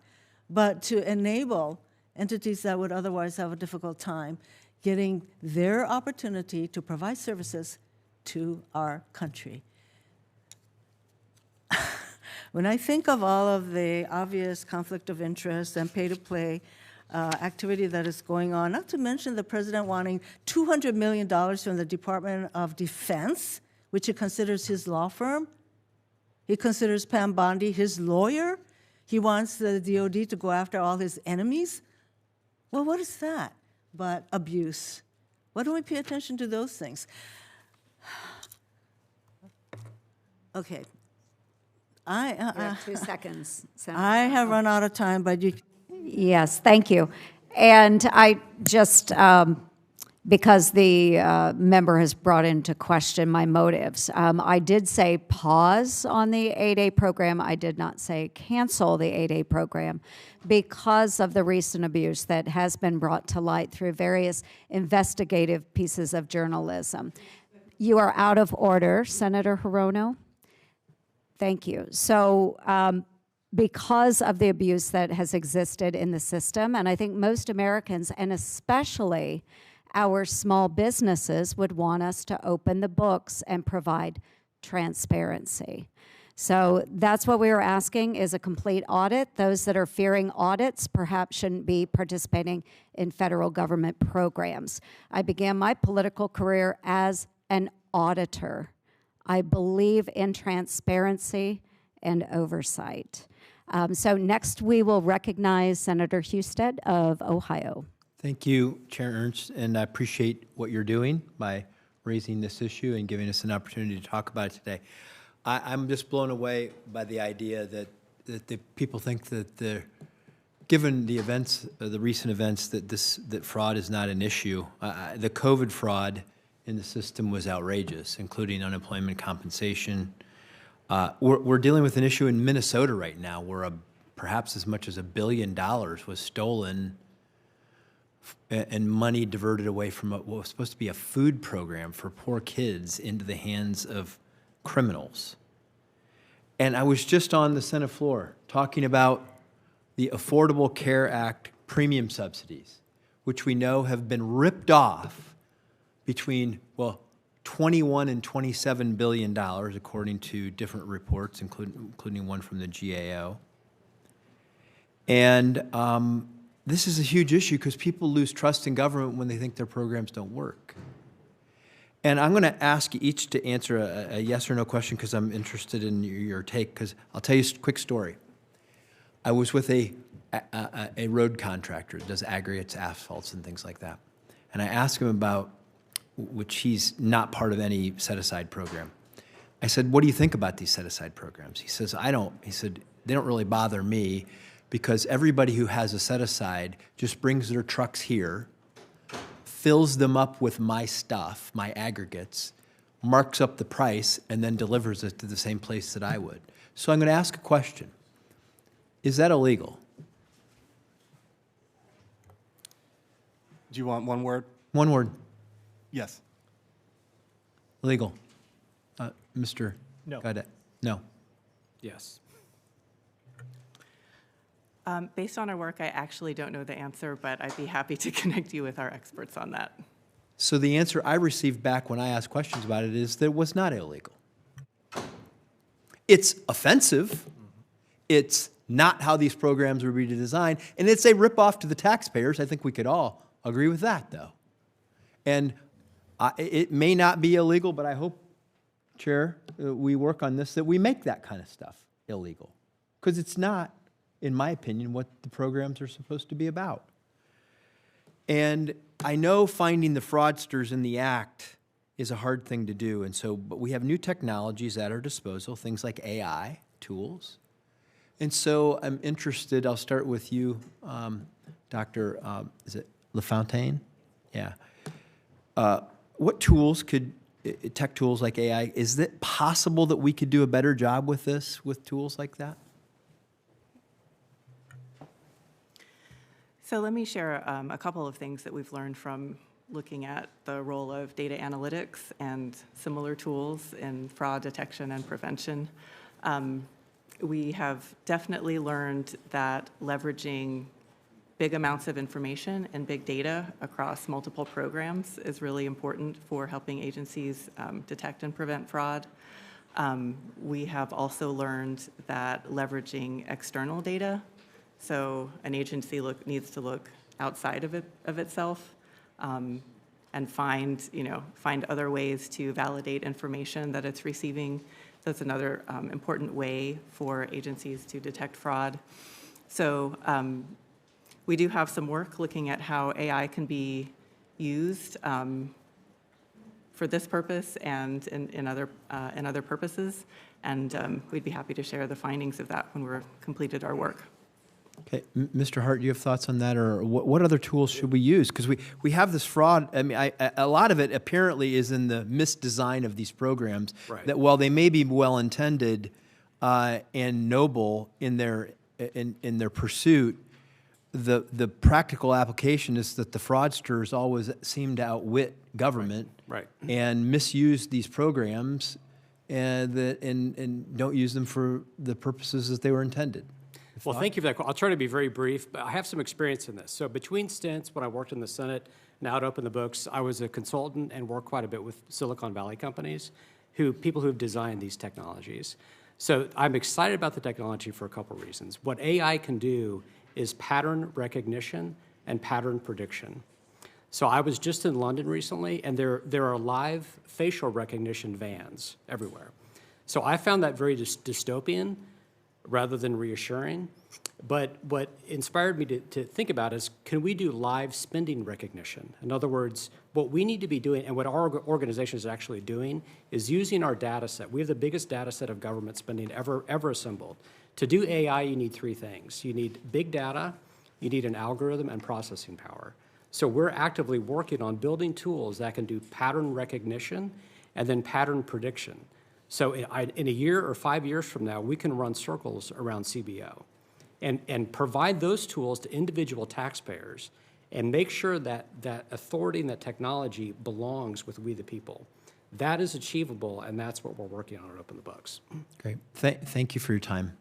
[SPEAKER 7] but to enable entities that would otherwise have a difficult time getting their opportunity to provide services to our country. When I think of all of the obvious conflict of interest and pay-to-play activity that is going on, not to mention the president wanting $200 million from the Department of Defense, which he considers his law firm. He considers Pam Bondi his lawyer. He wants the DOD to go after all his enemies. Well, what is that but abuse? Why don't we pay attention to those things? Okay.
[SPEAKER 1] You have 2 seconds. Senator.
[SPEAKER 7] I have run out of time, but you.
[SPEAKER 1] Yes, thank you. And I just, because the member has brought into question my motives, I did say pause on the 8A program. I did not say cancel the 8A program because of the recent abuse that has been brought to light through various investigative pieces of journalism. You are out of order, Senator Hirono. Thank you. So because of the abuse that has existed in the system, and I think most Americans, and especially our small businesses, would want us to open the books and provide transparency. So that's what we were asking, is a complete audit. Those that are fearing audits perhaps shouldn't be participating in federal government programs. I began my political career as an auditor. I believe in transparency and oversight. So next we will recognize Senator Husted of Ohio.
[SPEAKER 8] Thank you, Chair Ernst, and I appreciate what you're doing by raising this issue and giving us an opportunity to talk about it today. I'm just blown away by the idea that the people think that given the events, the recent events, that fraud is not an issue. The COVID fraud in the system was outrageous, including unemployment compensation. We're dealing with an issue in Minnesota right now where perhaps as much as $1 billion was stolen and money diverted away from what was supposed to be a food program for poor kids into the hands of criminals. And I was just on the Senate floor talking about the Affordable Care Act premium subsidies, which we know have been ripped off between, well, $21 and $27 billion, according to different reports, including one from the GAO. And this is a huge issue because people lose trust in government when they think their programs don't work. And I'm going to ask you each to answer a yes or no question because I'm interested in your take, because I'll tell you a quick story. I was with a road contractor that does aggregates, asphalts, and things like that. And I asked him about which he's not part of any set-aside program. I said, what do you think about these set-aside programs? He says, he said, they don't really bother me because everybody who has a set-aside just brings their trucks here, fills them up with my stuff, my aggregates, marks up the price, and then delivers it to the same place that I would. So I'm going to ask a question. Is that illegal?
[SPEAKER 3] Do you want one word?
[SPEAKER 8] One word.
[SPEAKER 3] Yes.
[SPEAKER 8] Legal. Mr.
[SPEAKER 4] No.
[SPEAKER 8] Gaudette? No.
[SPEAKER 5] Yes.
[SPEAKER 6] Based on our work, I actually don't know the answer, but I'd be happy to connect you with our experts on that.
[SPEAKER 8] So the answer I received back when I asked questions about it is that it was not illegal. It's offensive. It's not how these programs were designed, and it's a ripoff to the taxpayers. I think we could all agree with that, though. And it may not be illegal, but I hope, Chair, we work on this, that we make that kind of stuff illegal. Because it's not, in my opinion, what the programs are supposed to be about. And I know finding the fraudsters in the act is a hard thing to do, and so, but we have new technologies at our disposal, things like AI tools. And so I'm interested, I'll start with you, Dr. Is it LaFountain? Yeah. What tools could, tech tools like AI, is it possible that we could do a better job with this, with tools like that?
[SPEAKER 6] So let me share a couple of things that we've learned from looking at the role of data analytics and similar tools in fraud detection and prevention. We have definitely learned that leveraging big amounts of information and big data across multiple programs is really important for helping agencies detect and prevent fraud. We have also learned that leveraging external data, so an agency needs to look outside of itself and find other ways to validate information that it's receiving. That's another important way for agencies to detect fraud. So we do have some work looking at how AI can be used for this purpose and in other purposes, and we'd be happy to share the findings of that when we're completed our work.
[SPEAKER 8] Okay, Mr. Hart, do you have thoughts on that, or what other tools should we use? Because we have this fraud. I mean, a lot of it apparently is in the misdesign of these programs.
[SPEAKER 2] Right.
[SPEAKER 8] That while they may be well intended and noble in their pursuit, the practical application is that the fraudsters always seem to outwit government,
[SPEAKER 2] Right.
[SPEAKER 8] and misuse these programs, and don't use them for the purposes that they were intended.
[SPEAKER 5] Well, thank you for that. I'll try to be very brief, but I have some experience in this. So between stints, when I worked in the Senate, now to open the books, I was a consultant and worked quite a bit with Silicon Valley companies, people who've designed these technologies. So I'm excited about the technology for a couple of reasons. What AI can do is pattern recognition and pattern prediction. So I was just in London recently, and there are live facial recognition vans everywhere. So I found that very dystopian rather than reassuring. But what inspired me to think about is, can we do live spending recognition? In other words, what we need to be doing, and what our organization is actually doing, is using our data set. We have the biggest data set of government spending ever assembled. To do AI, you need three things. You need big data, you need an algorithm, and processing power. So we're actively working on building tools that can do pattern recognition and then pattern prediction. So in a year or 5 years from now, we can run circles around CBO and provide those tools to individual taxpayers and make sure that that authority and that technology belongs with we the people. That is achievable, and that's what we're working on at Open the Books.
[SPEAKER 8] Great. Thank you for your time.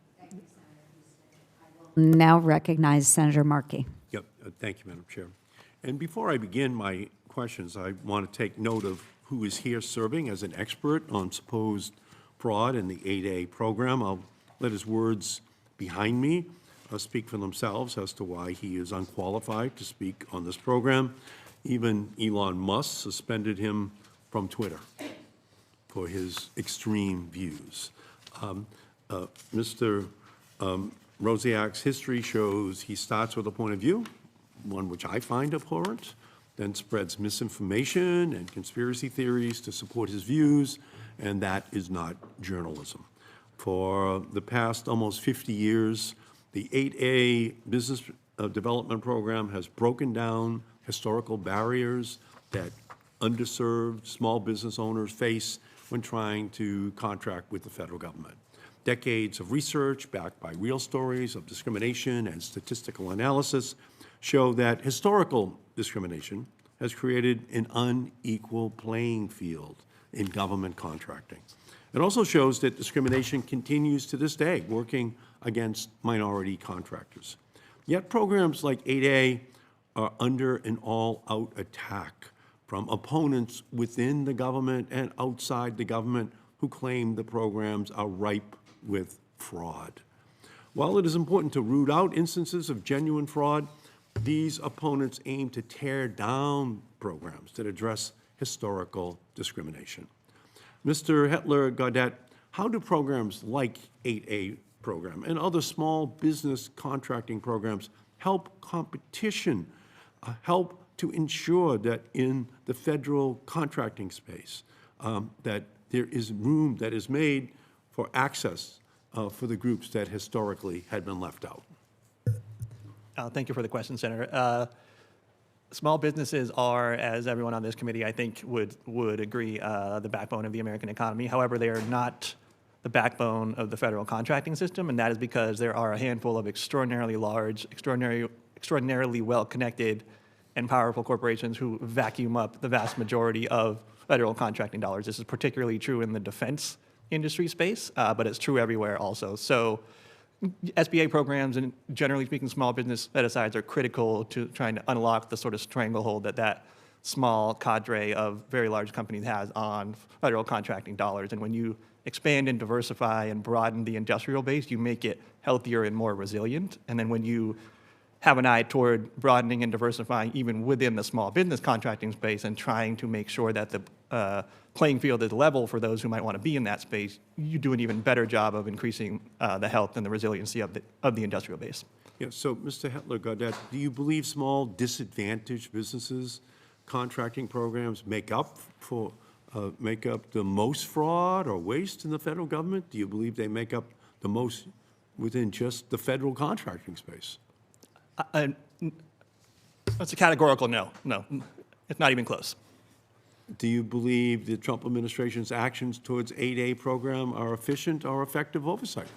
[SPEAKER 1] Now recognize Senator Markey.
[SPEAKER 2] Yep. Thank you, Madam Chair. And before I begin my questions, I want to take note of who is here serving as an expert on supposed fraud in the 8A program. I'll let his words behind me speak for themselves as to why he is unqualified to speak on this program. Even Elon Musk suspended him from Twitter for his extreme views. Mr. Rosiak's history shows he starts with a point of view, one which I find abhorrent, then spreads misinformation and conspiracy theories to support his views, and that is not journalism. For the past almost 50 years, the 8A Business Development Program has broken down historical barriers that underserved small business owners face when trying to contract with the federal government. Decades of research backed by real stories of discrimination and statistical analysis show that historical discrimination has created an unequal playing field in government contracting. It also shows that discrimination continues to this day, working against minority contractors. Yet programs like 8A are under an all-out attack from opponents within the government and outside the government who claim the programs are ripe with fraud. While it is important to root out instances of genuine fraud, these opponents aim to tear down programs that address historical discrimination. Mr. Hedtler-Gaudette, how do programs like 8A program and other small business contracting programs help competition, help to ensure that in the federal contracting space, that there is room that is made for access for the groups that historically had been left out?
[SPEAKER 4] Thank you for the question, Senator. Small businesses are, as everyone on this committee, I think, would agree, the backbone of the American economy. However, they are not the backbone of the federal contracting system, and that is because there are a handful of extraordinarily large, extraordinarily well-connected and powerful corporations who vacuum up the vast majority of federal contracting dollars. This is particularly true in the defense industry space, but it's true everywhere also. So SBA programs and, generally speaking, small business set-asides are critical to trying to unlock the sort of stranglehold that small cadre of very large companies has on federal contracting dollars. And when you expand and diversify and broaden the industrial base, you make it healthier and more resilient. And then when you have an eye toward broadening and diversifying even within the small business contracting space and trying to make sure that the playing field is level for those who might want to be in that space, you do an even better job of increasing the health and the resiliency of the industrial base.
[SPEAKER 2] Yeah, so Mr. Hedtler-Gaudette, do you believe small disadvantaged businesses contracting programs make up the most fraud or waste in the federal government? Do you believe they make up the most within just the federal contracting space?
[SPEAKER 4] That's a categorical no. No, it's not even close.
[SPEAKER 2] Do you believe the Trump administration's actions towards 8A program are efficient or effective oversight?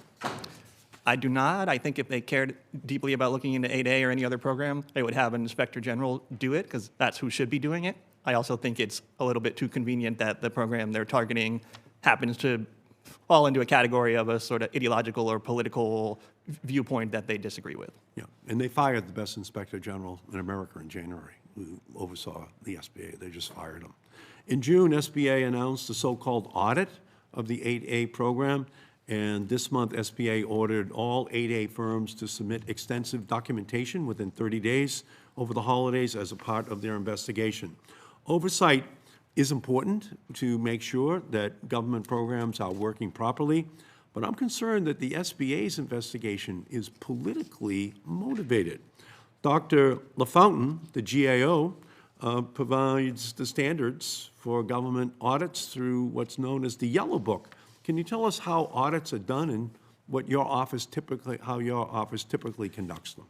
[SPEAKER 4] I do not. I think if they cared deeply about looking into 8A or any other program, they would have an inspector general do it, because that's who should be doing it. I also think it's a little bit too convenient that the program they're targeting happens to fall into a category of a sort of ideological or political viewpoint that they disagree with.
[SPEAKER 2] Yeah, and they fired the best inspector general in America in January, who oversaw the SBA. They just fired him. In June, SBA announced the so-called audit of the 8A program, and this month, SBA ordered all 8A firms to submit extensive documentation within 30 days over the holidays as a part of their investigation. Oversight is important to make sure that government programs are working properly, but I'm concerned that the SBA's investigation is politically motivated. Dr. LaFountain, the GAO, provides the standards for government audits through what's known as the Yellow Book. Can you tell us how audits are done and what how your office typically conducts them?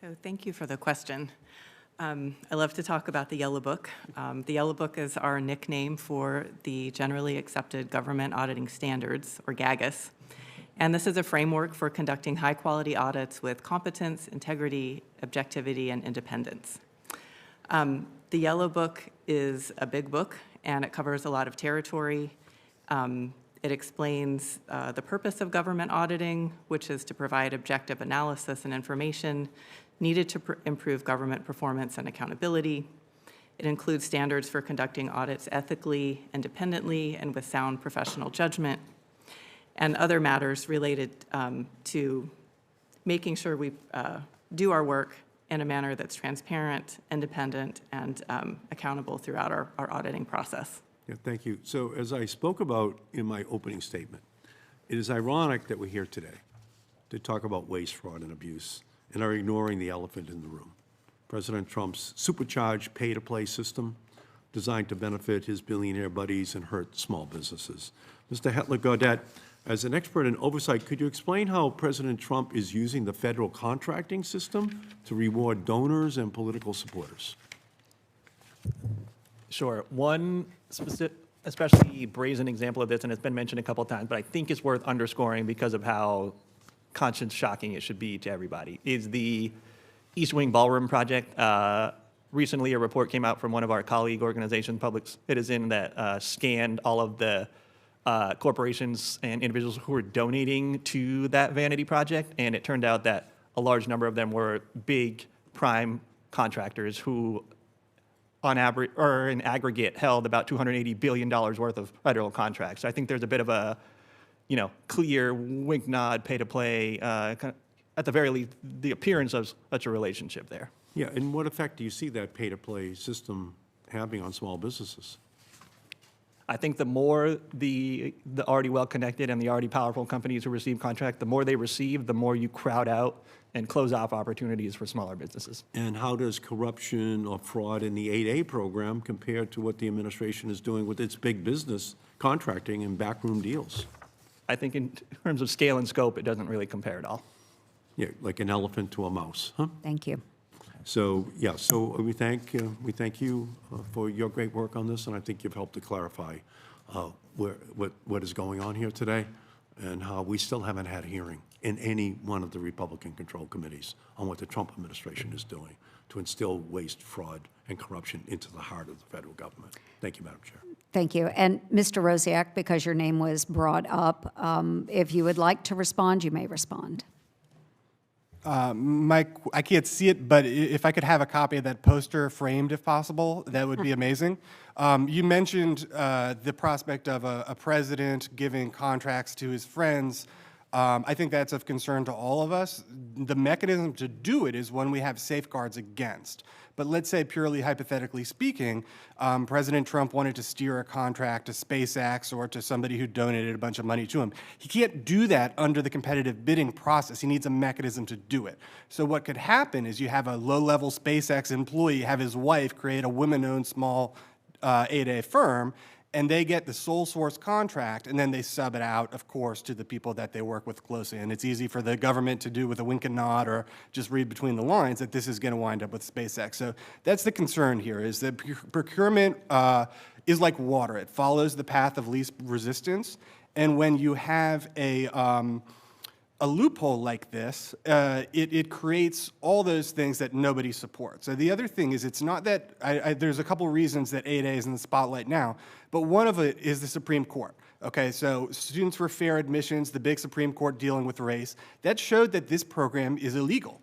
[SPEAKER 6] So thank you for the question. I love to talk about the Yellow Book. The Yellow Book is our nickname for the Generally Accepted Government Auditing Standards, or GAGAS. And this is a framework for conducting high-quality audits with competence, integrity, objectivity, and independence. The Yellow Book is a big book, and it covers a lot of territory. It explains the purpose of government auditing, which is to provide objective analysis and information needed to improve government performance and accountability. It includes standards for conducting audits ethically, independently, and with sound professional judgment, and other matters related to making sure we do our work in a manner that's transparent, independent, and accountable throughout our auditing process.
[SPEAKER 2] Yeah, thank you. So as I spoke about in my opening statement, it is ironic that we're here today to talk about waste, fraud, and abuse and are ignoring the elephant in the room. President Trump's supercharged pay-to-play system designed to benefit his billionaire buddies and hurt small businesses. Mr. Hedtler-Gaudette, as an expert in oversight, could you explain how President Trump is using the federal contracting system to reward donors and political supporters?
[SPEAKER 4] Sure. One specific, especially brazen example of this, and it's been mentioned a couple of times, but I think it's worth underscoring because of how conscience-shocking it should be to everybody, is the East Wing Ballroom project. Recently, a report came out from one of our colleague organizations, Public Citizen, that scanned all of the corporations and individuals who were donating to that vanity project, and it turned out that a large number of them were big prime contractors who, on average or in aggregate, held about $280 billion worth of federal contracts. So I think there's a bit of a, clear wink, nod, pay to play, at the very least, the appearance of such a relationship there.
[SPEAKER 2] Yeah, and what effect do you see that pay-to-play system having on small businesses?
[SPEAKER 4] I think the more the already well-connected and the already powerful companies who receive contract, the more they receive, the more you crowd out and close off opportunities for smaller businesses.
[SPEAKER 2] And how does corruption or fraud in the 8A program compare to what the administration is doing with its big business contracting and backroom deals?
[SPEAKER 4] I think in terms of scale and scope, it doesn't really compare at all.
[SPEAKER 2] Yeah, like an elephant to a mouse, huh?
[SPEAKER 1] Thank you.
[SPEAKER 2] So, yeah, so we thank you for your great work on this, and I think you've helped to clarify what is going on here today and how we still haven't had a hearing in any one of the Republican-controlled committees on what the Trump administration is doing to instill waste, fraud, and corruption into the heart of the federal government. Thank you, Madam Chair.
[SPEAKER 1] Thank you. And Mr. Rosiak, because your name was brought up, if you would like to respond, you may respond.
[SPEAKER 3] I can't see it, but if I could have a copy of that poster framed, if possible, that would be amazing. You mentioned the prospect of a president giving contracts to his friends. I think that's of concern to all of us. The mechanism to do it is one we have safeguards against. But let's say, purely hypothetically speaking, President Trump wanted to steer a contract to SpaceX or to somebody who donated a bunch of money to him. He can't do that under the competitive bidding process. He needs a mechanism to do it. So what could happen is you have a low-level SpaceX employee have his wife create a women-owned small 8A firm, and they get the sole source contract, and then they sub it out, of course, to the people that they work with closely. And it's easy for the government to do with a wink and nod or just read between the lines that this is going to wind up with SpaceX. So that's the concern here, is that procurement is like water. It follows the path of least resistance. And when you have a loophole like this, it creates all those things that nobody supports. So the other thing is, it's not that, there's a couple reasons that 8A is in the spotlight now, but one of it is the Supreme Court. Okay, so Students for Fair Admissions, the big Supreme Court dealing with race, that showed that this program is illegal.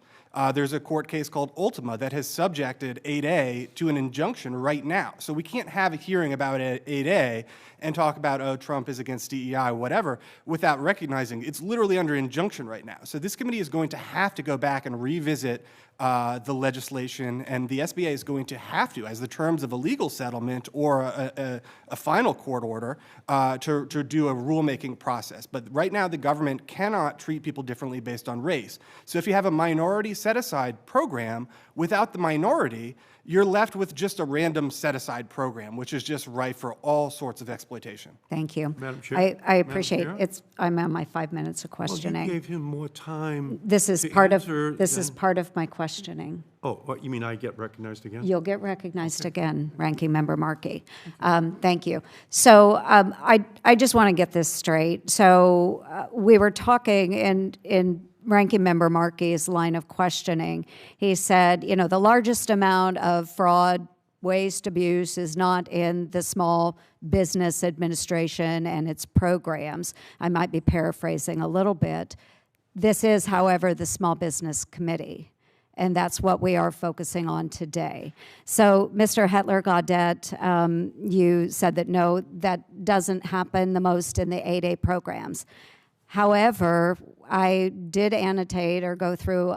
[SPEAKER 3] There's a court case called Ultima that has subjected 8A to an injunction right now. So we can't have a hearing about 8A and talk about, oh, Trump is against DEI, whatever, without recognizing it's literally under injunction right now. So this committee is going to have to go back and revisit the legislation, and the SBA is going to have to, as the terms of a legal settlement or a final court order, to do a rulemaking process. But right now, the government cannot treat people differently based on race. So if you have a minority set-aside program, without the minority, you're left with just a random set-aside program, which is just rife for all sorts of exploitation.
[SPEAKER 1] Thank you.
[SPEAKER 2] Madam Chair?
[SPEAKER 1] I appreciate
[SPEAKER 2] Madam Chair?
[SPEAKER 1] I'm on my 5 minutes of
[SPEAKER 2] Well,
[SPEAKER 1] questioning.
[SPEAKER 2] you gave him more time
[SPEAKER 1] This is
[SPEAKER 2] to
[SPEAKER 1] part of
[SPEAKER 2] answer
[SPEAKER 1] this is
[SPEAKER 2] than-
[SPEAKER 1] part of my questioning.
[SPEAKER 2] Oh, what, you mean I get recognized again?
[SPEAKER 1] You'll get recognized again, Ranking Member Markey. Thank you. So I just want to get this straight. So we were talking in Ranking Member Markey's line of questioning. He said, the largest amount of fraud, waste, abuse is not in the Small Business Administration and its programs. I might be paraphrasing a little bit. This is, however, the Small Business Committee, and that's what we are focusing on today. So, Mr. Hedtler-Gaudette, you said that no, that doesn't happen the most in the 8A programs. However, I did annotate or go through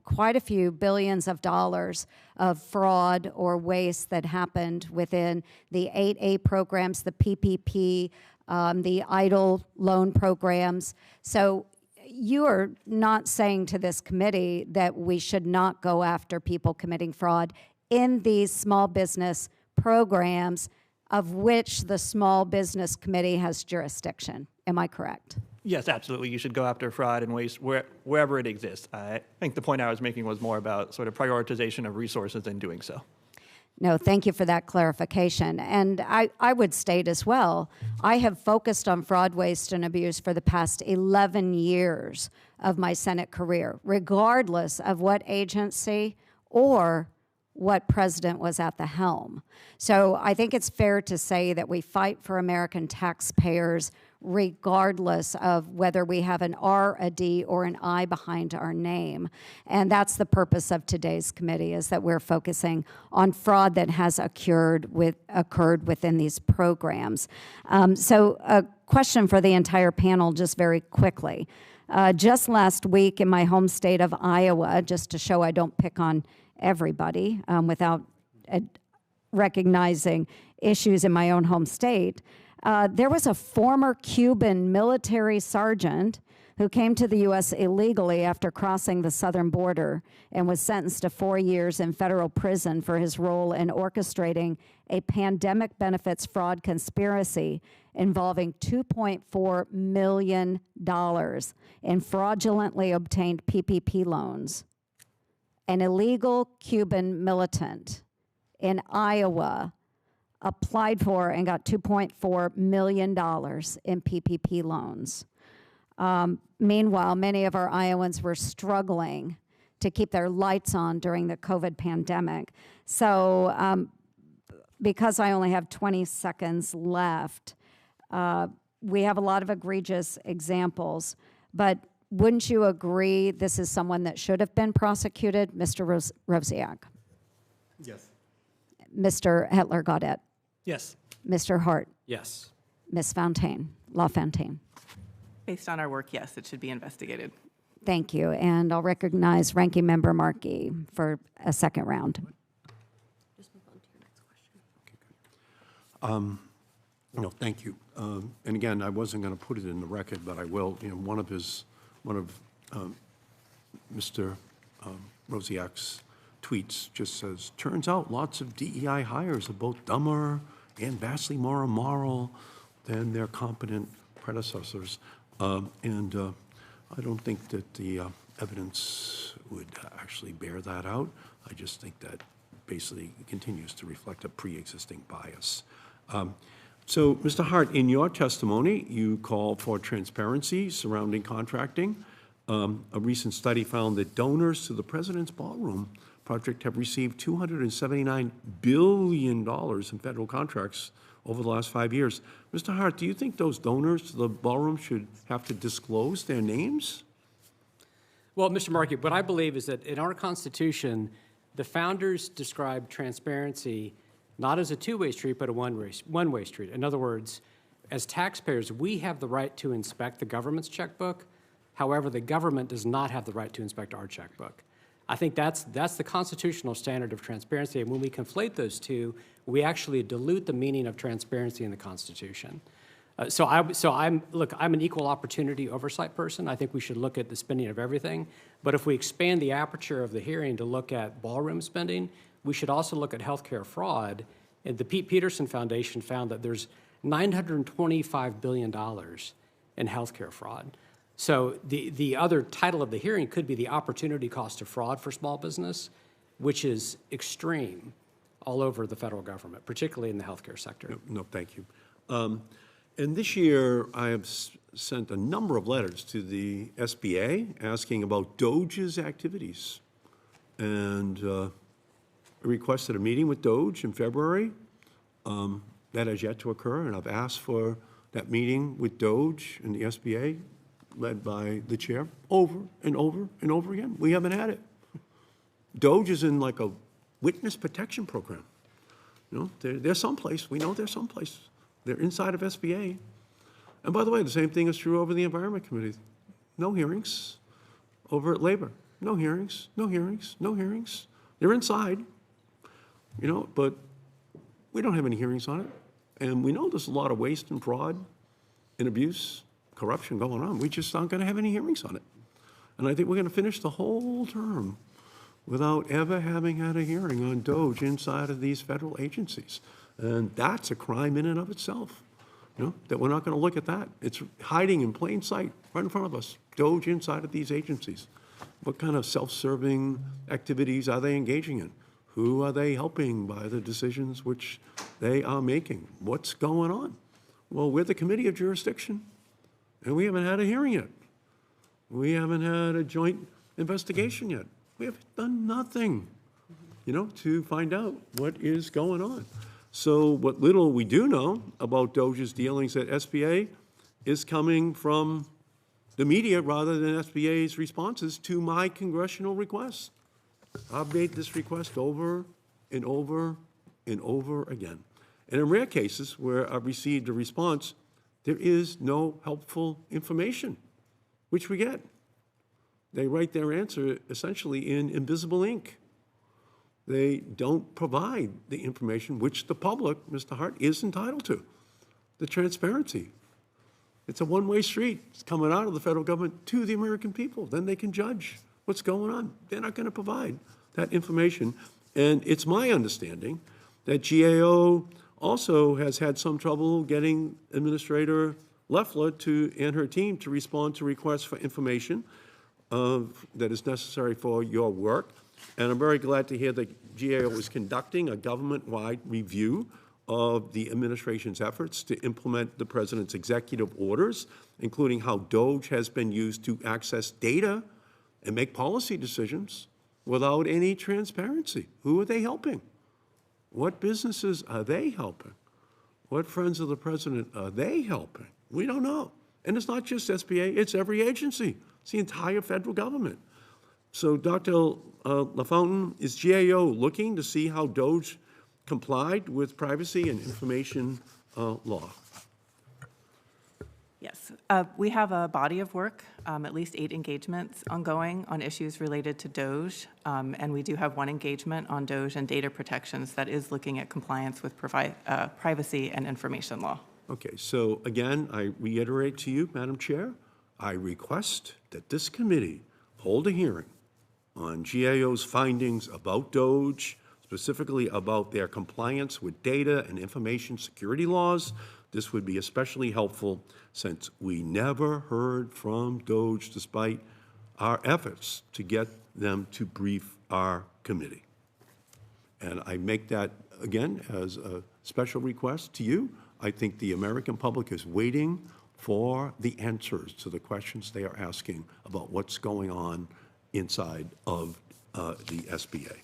[SPEAKER 1] quite a few billions of dollars of fraud or waste that happened within the 8A programs, the PPP, the EIDL loan programs. So you are not saying to this committee that we should not go after people committing fraud in these small business programs of which the Small Business Committee has jurisdiction. Am I correct?
[SPEAKER 4] Yes, absolutely. You should go after fraud and waste wherever it exists. I think the point I was making was more about sort of prioritization of resources in doing so.
[SPEAKER 1] No, thank you for that clarification. And I would state as well, I have focused on fraud, waste, and abuse for the past 11 years of my Senate career, regardless of what agency or what president was at the helm. So I think it's fair to say that we fight for American taxpayers regardless of whether we have an R, a D, or an I behind our name. And that's the purpose of today's committee, is that we're focusing on fraud that has occurred within these programs. So a question for the entire panel, just very quickly. Just last week in my home state of Iowa, just to show I don't pick on everybody without recognizing issues in my own home state, there was a former Cuban military sergeant who came to the U.S. illegally after crossing the southern border and was sentenced to 4 years in federal prison for his role in orchestrating a pandemic benefits fraud conspiracy involving $2.4 million in fraudulently obtained PPP loans. An illegal Cuban militant in Iowa applied for and got $2.4 million in PPP loans. Meanwhile, many of our Iowans were struggling to keep their lights on during the COVID pandemic. So because I only have 20 seconds left, we have a lot of egregious examples, but wouldn't you agree this is someone that should have been prosecuted, Mr. Rosiak?
[SPEAKER 3] Yes.
[SPEAKER 1] Mr. Hedtler-Gaudette?
[SPEAKER 4] Yes.
[SPEAKER 1] Mr. Hart?
[SPEAKER 5] Yes.
[SPEAKER 1] Ms. LaFountain?
[SPEAKER 6] Based on our work, yes, it should be investigated.
[SPEAKER 1] Thank you. And I'll recognize Ranking Member Markey for a second round.
[SPEAKER 7] Just move on to your next question.
[SPEAKER 2] No, thank you. And again, I wasn't going to put it in the record, but I will. You know, one of Mr. Rosiak's tweets just says, "Turns out lots of DEI hires are both dumber and vastly more immoral than their competent predecessors." And I don't think that the evidence would actually bear that out. I just think that basically continues to reflect a pre-existing bias. So, Mr. Hart, in your testimony, you called for transparency surrounding contracting. A recent study found that donors to the President's Ballroom project have received $279 billion in federal contracts over the last 5 years. Mr. Hart, do you think those donors to the ballroom should have to disclose their names?
[SPEAKER 5] Well, Mr. Markey, what I believe is that in our Constitution, the founders described transparency not as a two-way street, but a one-way street. In other words, as taxpayers, we have the right to inspect the government's checkbook. However, the government does not have the right to inspect our checkbook. I think that's the constitutional standard of transparency, and when we conflate those two, we actually dilute the meaning of transparency in the Constitution. I'm an equal opportunity oversight person. I think we should look at the spending of everything, but if we expand the aperture of the hearing to look at ballroom spending, we should also look at healthcare fraud. And the Pete Peterson Foundation found that there's $925 billion in healthcare fraud. So the other title of the hearing could be the opportunity cost of fraud for small business, which is extreme all over the federal government, particularly in the healthcare sector.
[SPEAKER 2] No, thank you. And this year, I have sent a number of letters to the SBA asking about DOGE's activities. And requested a meeting with DOGE in February. That has yet to occur, and I've asked for that meeting with DOGE and the SBA, led by the chair, over and over and over again. We haven't had it. DOGE is in like a witness protection program. You know, they're someplace. We know they're someplace. They're inside of SBA. And by the way, the same thing is true over the Environment Committee. No hearings. Over at Labor, no hearings, no hearings, no hearings. They're inside, you know, but we don't have any hearings on it. And we know there's a lot of waste and fraud and abuse corruption going on, we just aren't going to have any hearings on it. And I think we're going to finish the whole term without ever having had a hearing on DOJ inside of these federal agencies. And that's a crime in and of itself, that we're not going to look at that. It's hiding in plain sight right in front of us, DOJ inside of these agencies. What kind of self-serving activities are they engaging in? Who are they helping by the decisions which they are making? What's going on? Well, we're the Committee of Jurisdiction, and we haven't had a hearing yet. We haven't had a joint investigation yet. We have done nothing, to find out what is going on. So what little we do know about DOJ's dealings at SBA is coming from the media rather than SBA's responses to my congressional requests. I've made this request over and over and over again. And in rare cases where I've received a response, there is no helpful information, which we get. They write their answer essentially in invisible ink. They don't provide the information which the public, Mr. Hart, is entitled to, the transparency. It's a one-way street. It's coming out of the federal government to the American people. Then they can judge what's going on. They're not going to provide that information. And it's my understanding that GAO also has had some trouble getting Administrator Loeffler and her team to respond to requests for information that is necessary for your work. And I'm very glad to hear that GAO is conducting a government-wide review of the administration's efforts to implement the president's executive orders, including how DOJ has been used to access data and make policy decisions without any transparency. Who are they helping? What businesses are they helping? What friends of the president are they helping? We don't know. And it's not just SBA, it's every agency. It's the entire federal government. So, Dr. LaFountain, is GAO looking to see how DOJ complied with privacy and information law?
[SPEAKER 6] Yes, we have a body of work, at least 8 engagements ongoing on issues related to DOJ, and we do have one engagement on DOJ and data protections that is looking at compliance with privacy and information law.
[SPEAKER 2] Okay, so again, I reiterate to you, Madam Chair, I request that this committee hold a hearing on GAO's findings about DOJ, specifically about their compliance with data and information security laws. This would be especially helpful since we never heard from DOJ despite our efforts to get them to brief our committee. And I make that, again, as a special request to you. I think the American public is waiting for the answers to the questions they are asking about what's going on inside of the SBA.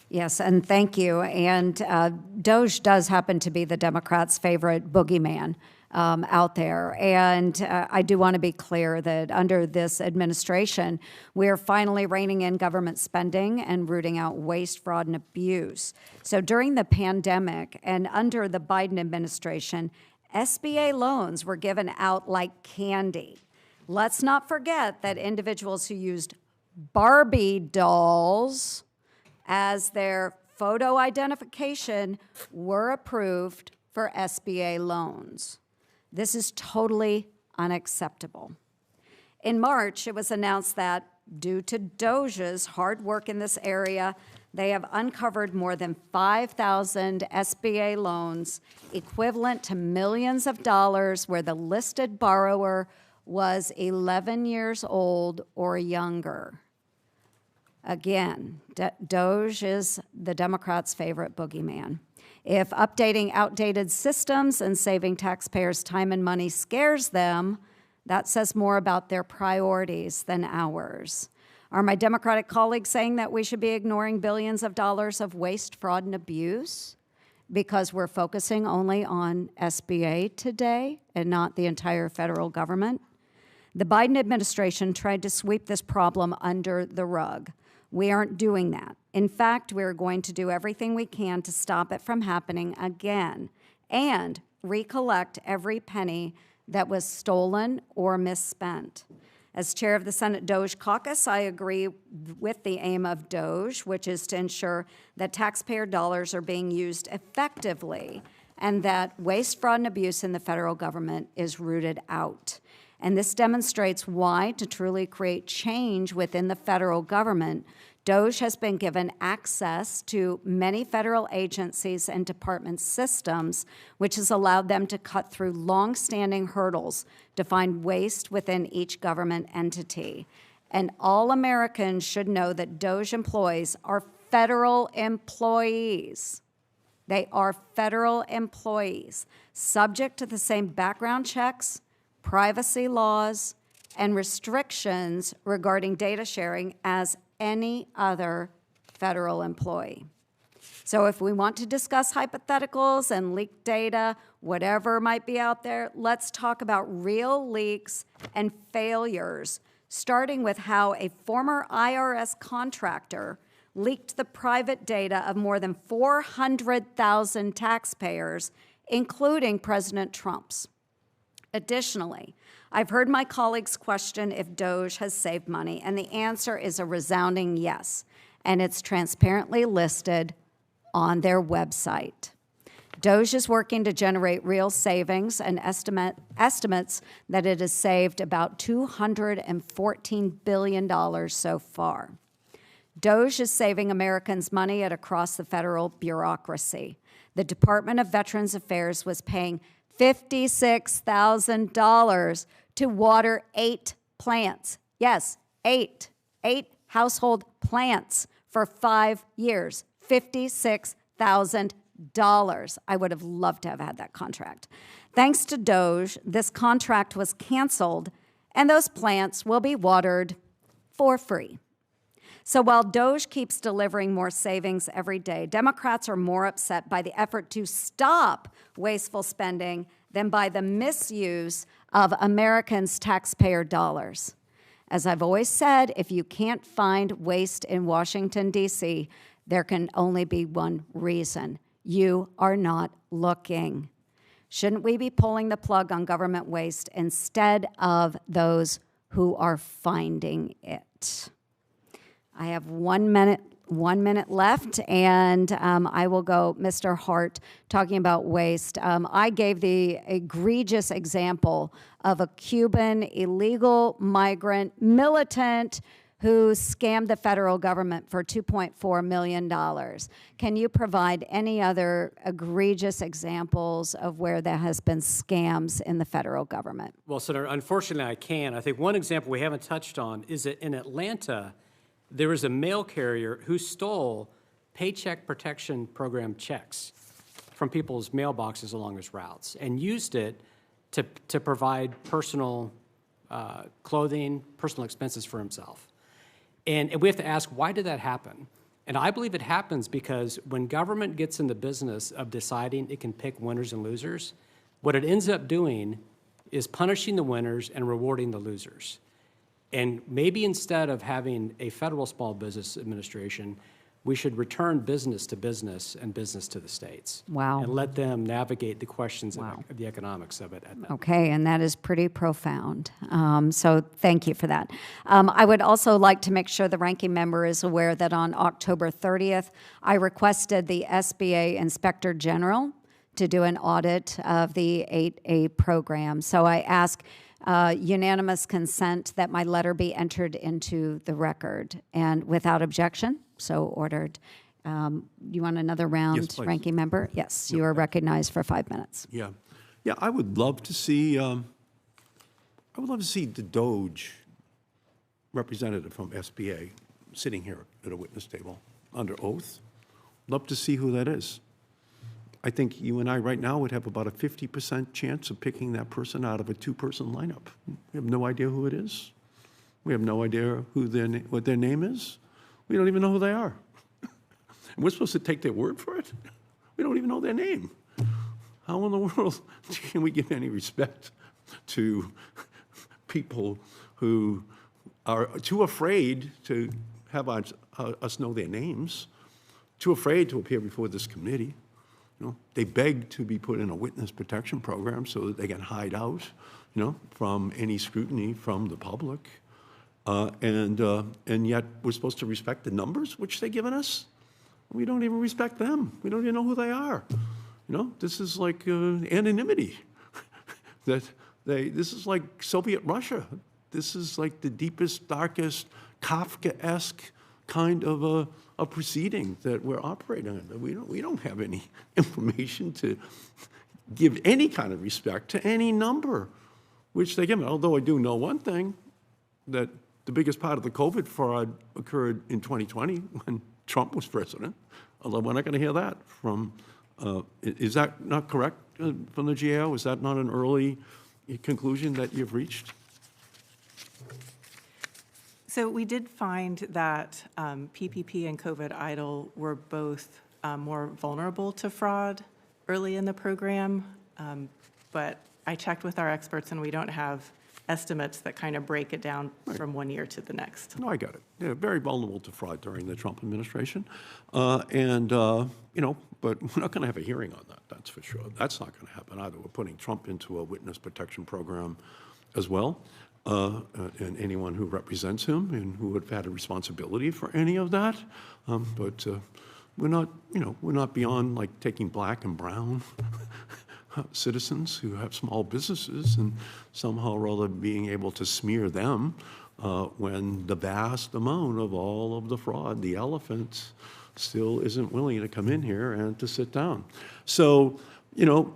[SPEAKER 1] Yes, and thank you. And DOJ does happen to be the Democrats' favorite boogeyman out there. And I do want to be clear that under this administration, we're finally reining in government spending and rooting out waste, fraud, and abuse. So during the pandemic and under the Biden administration, SBA loans were given out like candy. Let's not forget that individuals who used Barbie dolls as their photo identification were approved for SBA loans. This is totally unacceptable. In March, it was announced that due to DOJ's hard work in this area, they have uncovered more than 5,000 SBA loans equivalent to millions of dollars where the listed borrower was 11 years old or younger. Again, DOJ is the Democrats' favorite boogeyman. If updating outdated systems and saving taxpayers' time and money scares them, that says more about their priorities than ours. Are my Democratic colleagues saying that we should be ignoring billions of dollars of waste, fraud, and abuse because we're focusing only on SBA today and not the entire federal government? The Biden administration tried to sweep this problem under the rug. We aren't doing that. In fact, we're going to do everything we can to stop it from happening again and recollect every penny that was stolen or misspent. As chair of the Senate DOJ caucus, I agree with the aim of DOJ, which is to ensure that taxpayer dollars are being used effectively and that waste, fraud, and abuse in the federal government is rooted out. And this demonstrates why, to truly create change within the federal government, DOJ has been given access to many federal agencies and department systems, which has allowed them to cut through long-standing hurdles to find waste within each government entity. And all Americans should know that DOJ employees are federal employees. They are federal employees, subject to the same background checks, privacy laws, and restrictions regarding data sharing as any other federal employee. So if we want to discuss hypotheticals and leaked data, whatever might be out there, let's talk about real leaks and failures, starting with how a former IRS contractor leaked the private data of more than 400,000 taxpayers, including President Trump's. Additionally, I've heard my colleagues question if DOJ has saved money, and the answer is a resounding yes, and it's transparently listed on their website. DOJ is working to generate real savings and estimates that it has saved about $214 billion so far. DOJ is saving Americans money at across the federal bureaucracy. The Department of Veterans Affairs was paying $56,000 to water 8 plants. Yes, 8 household plants for 5 years. $56,000. I would have loved to have had that contract. Thanks to DOJ, this contract was canceled, and those plants will be watered for free. So while DOJ keeps delivering more savings every day, Democrats are more upset by the effort to stop wasteful spending than by the misuse of Americans' taxpayer dollars. As I've always said, if you can't find waste in Washington, D.C., there can only be one reason. You are not looking. Shouldn't we be pulling the plug on government waste instead of those who are finding it? I have 1 minute left, and I will go Mr. Hart talking about waste. I gave the egregious example of a Cuban illegal migrant militant who scammed the federal government for $2.4 million. Can you provide any other egregious examples of where there has been scams in the federal government?
[SPEAKER 5] Well, Senator, unfortunately I can. I think one example we haven't touched on is that in Atlanta, there was a mail carrier who stole Paycheck Protection Program checks from people's mailboxes along his routes and used it to provide personal clothing, personal expenses for himself. And we have to ask, why did that happen? And I believe it happens because when government gets in the business of deciding it can pick winners and losers, what it ends up doing is punishing the winners and rewarding the losers. And maybe instead of having a federal small business administration, we should return business to business and business to the states.
[SPEAKER 1] Wow.
[SPEAKER 5] And let them navigate the questions of the economics of it.
[SPEAKER 1] Okay, and that is pretty profound. So thank you for that. I would also like to make sure the ranking member is aware that on October 30th, I requested the SBA Inspector General to do an audit of the 8A program. So I ask unanimous consent that my letter be entered into the record, and without objection, so ordered. You want another round,
[SPEAKER 2] Yes, please.
[SPEAKER 1] ranking member? Yes, you are recognized for 5 minutes.
[SPEAKER 2] Yeah. Yeah, I would love to see, the DOJ representative from SBA sitting here at a witness table under oath. Love to see who that is. I think you and I right now would have about a 50% chance of picking that person out of a 2-person lineup. We have no idea who it is. We have no idea what their name is. We don't even know who they are. And we're supposed to take their word for it? We don't even know their name. How in the world can we give any respect to people who are too afraid to have us know their names, too afraid to appear before this committee? You know, they beg to be put in a witness protection program so that they can hide out, from any scrutiny from the public. And yet we're supposed to respect the numbers which they've given us. We don't even respect them. We don't even know who they are. This is like anonymity that This is like Soviet Russia. This is like the deepest, darkest, Kafkaesque kind of a proceeding that we're operating under. We don't have any information to give any kind of respect to any number which they give me. Although I do know one thing, that the biggest part of the COVID fraud occurred in 2020 when Trump was president. Although we're not going to hear that from, is that not correct from the GAO? Is that not an early conclusion that you've reached?
[SPEAKER 6] So we did find that PPP and COVID EIDL were both more vulnerable to fraud early in the program, but I checked with our experts and we don't have estimates that kind of break it down from one year to the next.
[SPEAKER 2] No, I got it. Yeah, very vulnerable to fraud during the Trump administration. But we're not going to have a hearing on that, that's for sure. That's not going to happen either. We're putting Trump into a witness protection program as well. And anyone who represents him and who would have had a responsibility for any of that. But we're not beyond like taking black and brown citizens who have small businesses and somehow or other being able to smear them when the vast amount of all of the fraud, the elephant, still isn't willing to come in here and to sit down. So,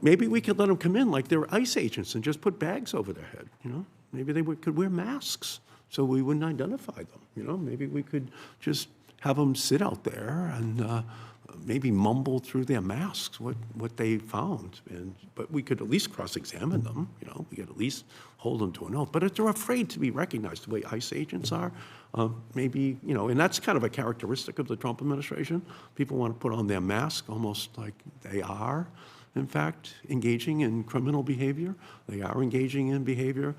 [SPEAKER 2] maybe we could let them come in like they're ICE agents and just put bags over their head, Maybe they could wear masks so we wouldn't identify them, Maybe we could just have them sit out there and maybe mumble through their masks what they found. But we could at least cross-examine them, we could at least hold them to an oath. But if they're afraid to be recognized the way ICE agents are, maybe, and that's kind of a characteristic of the Trump administration. People want to put on their mask almost like they are, in fact, engaging in criminal behavior. They are engaging in behavior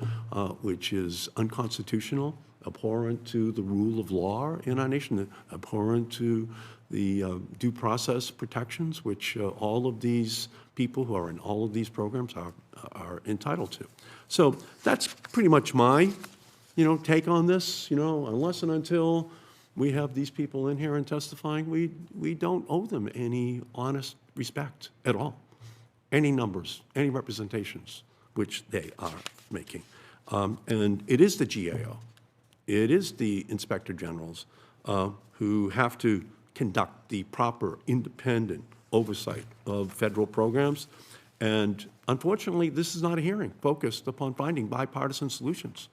[SPEAKER 2] which is unconstitutional, abhorrent to the rule of law in our nation, abhorrent to the due process protections, which all of these people who are in all of these programs are entitled to. So that's pretty much my, take on this. Unless and until we have these people in here and testifying, we don't owe them any honest respect at all. Any numbers, any representations, which they are making. And it is the GAO, it is the Inspector Generals who have to conduct the proper independent oversight of federal programs. And unfortunately, this is not a hearing focused upon finding bipartisan solutions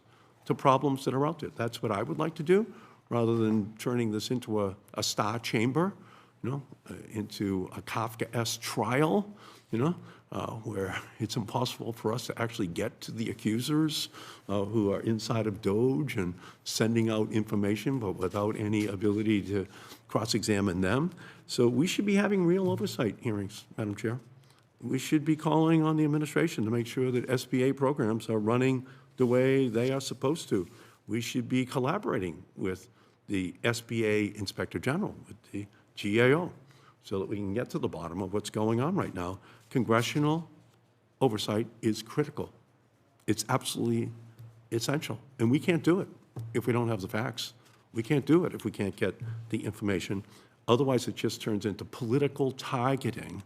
[SPEAKER 2] to problems that are out there. That's what I would like to do, rather than turning this into a star chamber, into a Kafkaesque trial, where it's impossible for us to actually get to the accusers who are inside of DOJ and sending out information, but without any ability to cross-examine them. So we should be having real oversight hearings, Madam Chair. We should be calling on the administration to make sure that SBA programs are running the way they are supposed to. We should be collaborating with the SBA Inspector General, with the GAO, so that we can get to the bottom of what's going on right now. Congressional oversight is critical. It's absolutely essential. And we can't do it if we don't have the facts. We can't do it if we can't get the information. Otherwise, it just turns into political targeting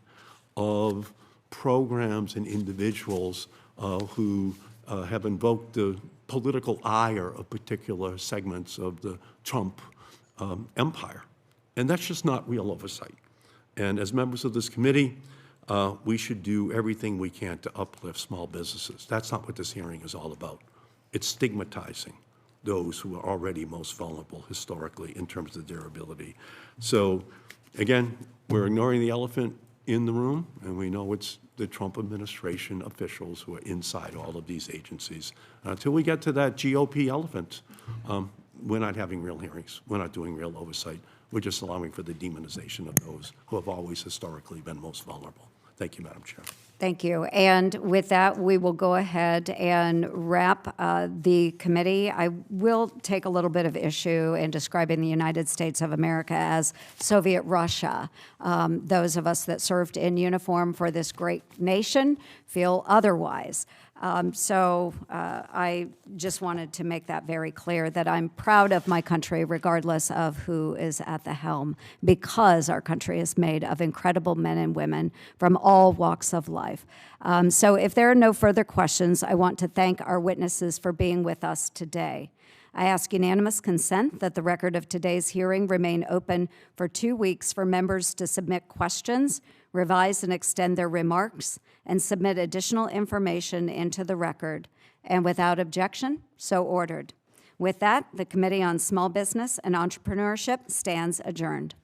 [SPEAKER 2] of programs and individuals who have invoked the political ire of particular segments of the Trump empire. And that's just not real oversight. And as members of this committee, we should do everything we can to uplift small businesses. That's not what this hearing is all about. It's stigmatizing those who are already most vulnerable historically in terms of their ability. So again, we're ignoring the elephant in the room, and we know it's the Trump administration officials who are inside all of these agencies. Until we get to that GOP elephant, we're not having real hearings. We're not doing real oversight. We're just allowing for the demonization of those who have always historically been most vulnerable. Thank you, Madam Chair.
[SPEAKER 1] Thank you. And with that, we will go ahead and wrap the committee. I will take a little bit of issue in describing the United States of America as Soviet Russia. Those of us that served in uniform for this great nation feel otherwise. I just wanted to make that very clear, that I'm proud of my country regardless of who is at the helm, because our country is made of incredible men and women from all walks of life. So if there are no further questions, I want to thank our witnesses for being with us today. I ask unanimous consent that the record of today's hearing remain open for 2 weeks for members to submit questions, revise and extend their remarks, and submit additional information into the record. And without objection, so ordered. With that, the Committee on Small Business and Entrepreneurship stands adjourned.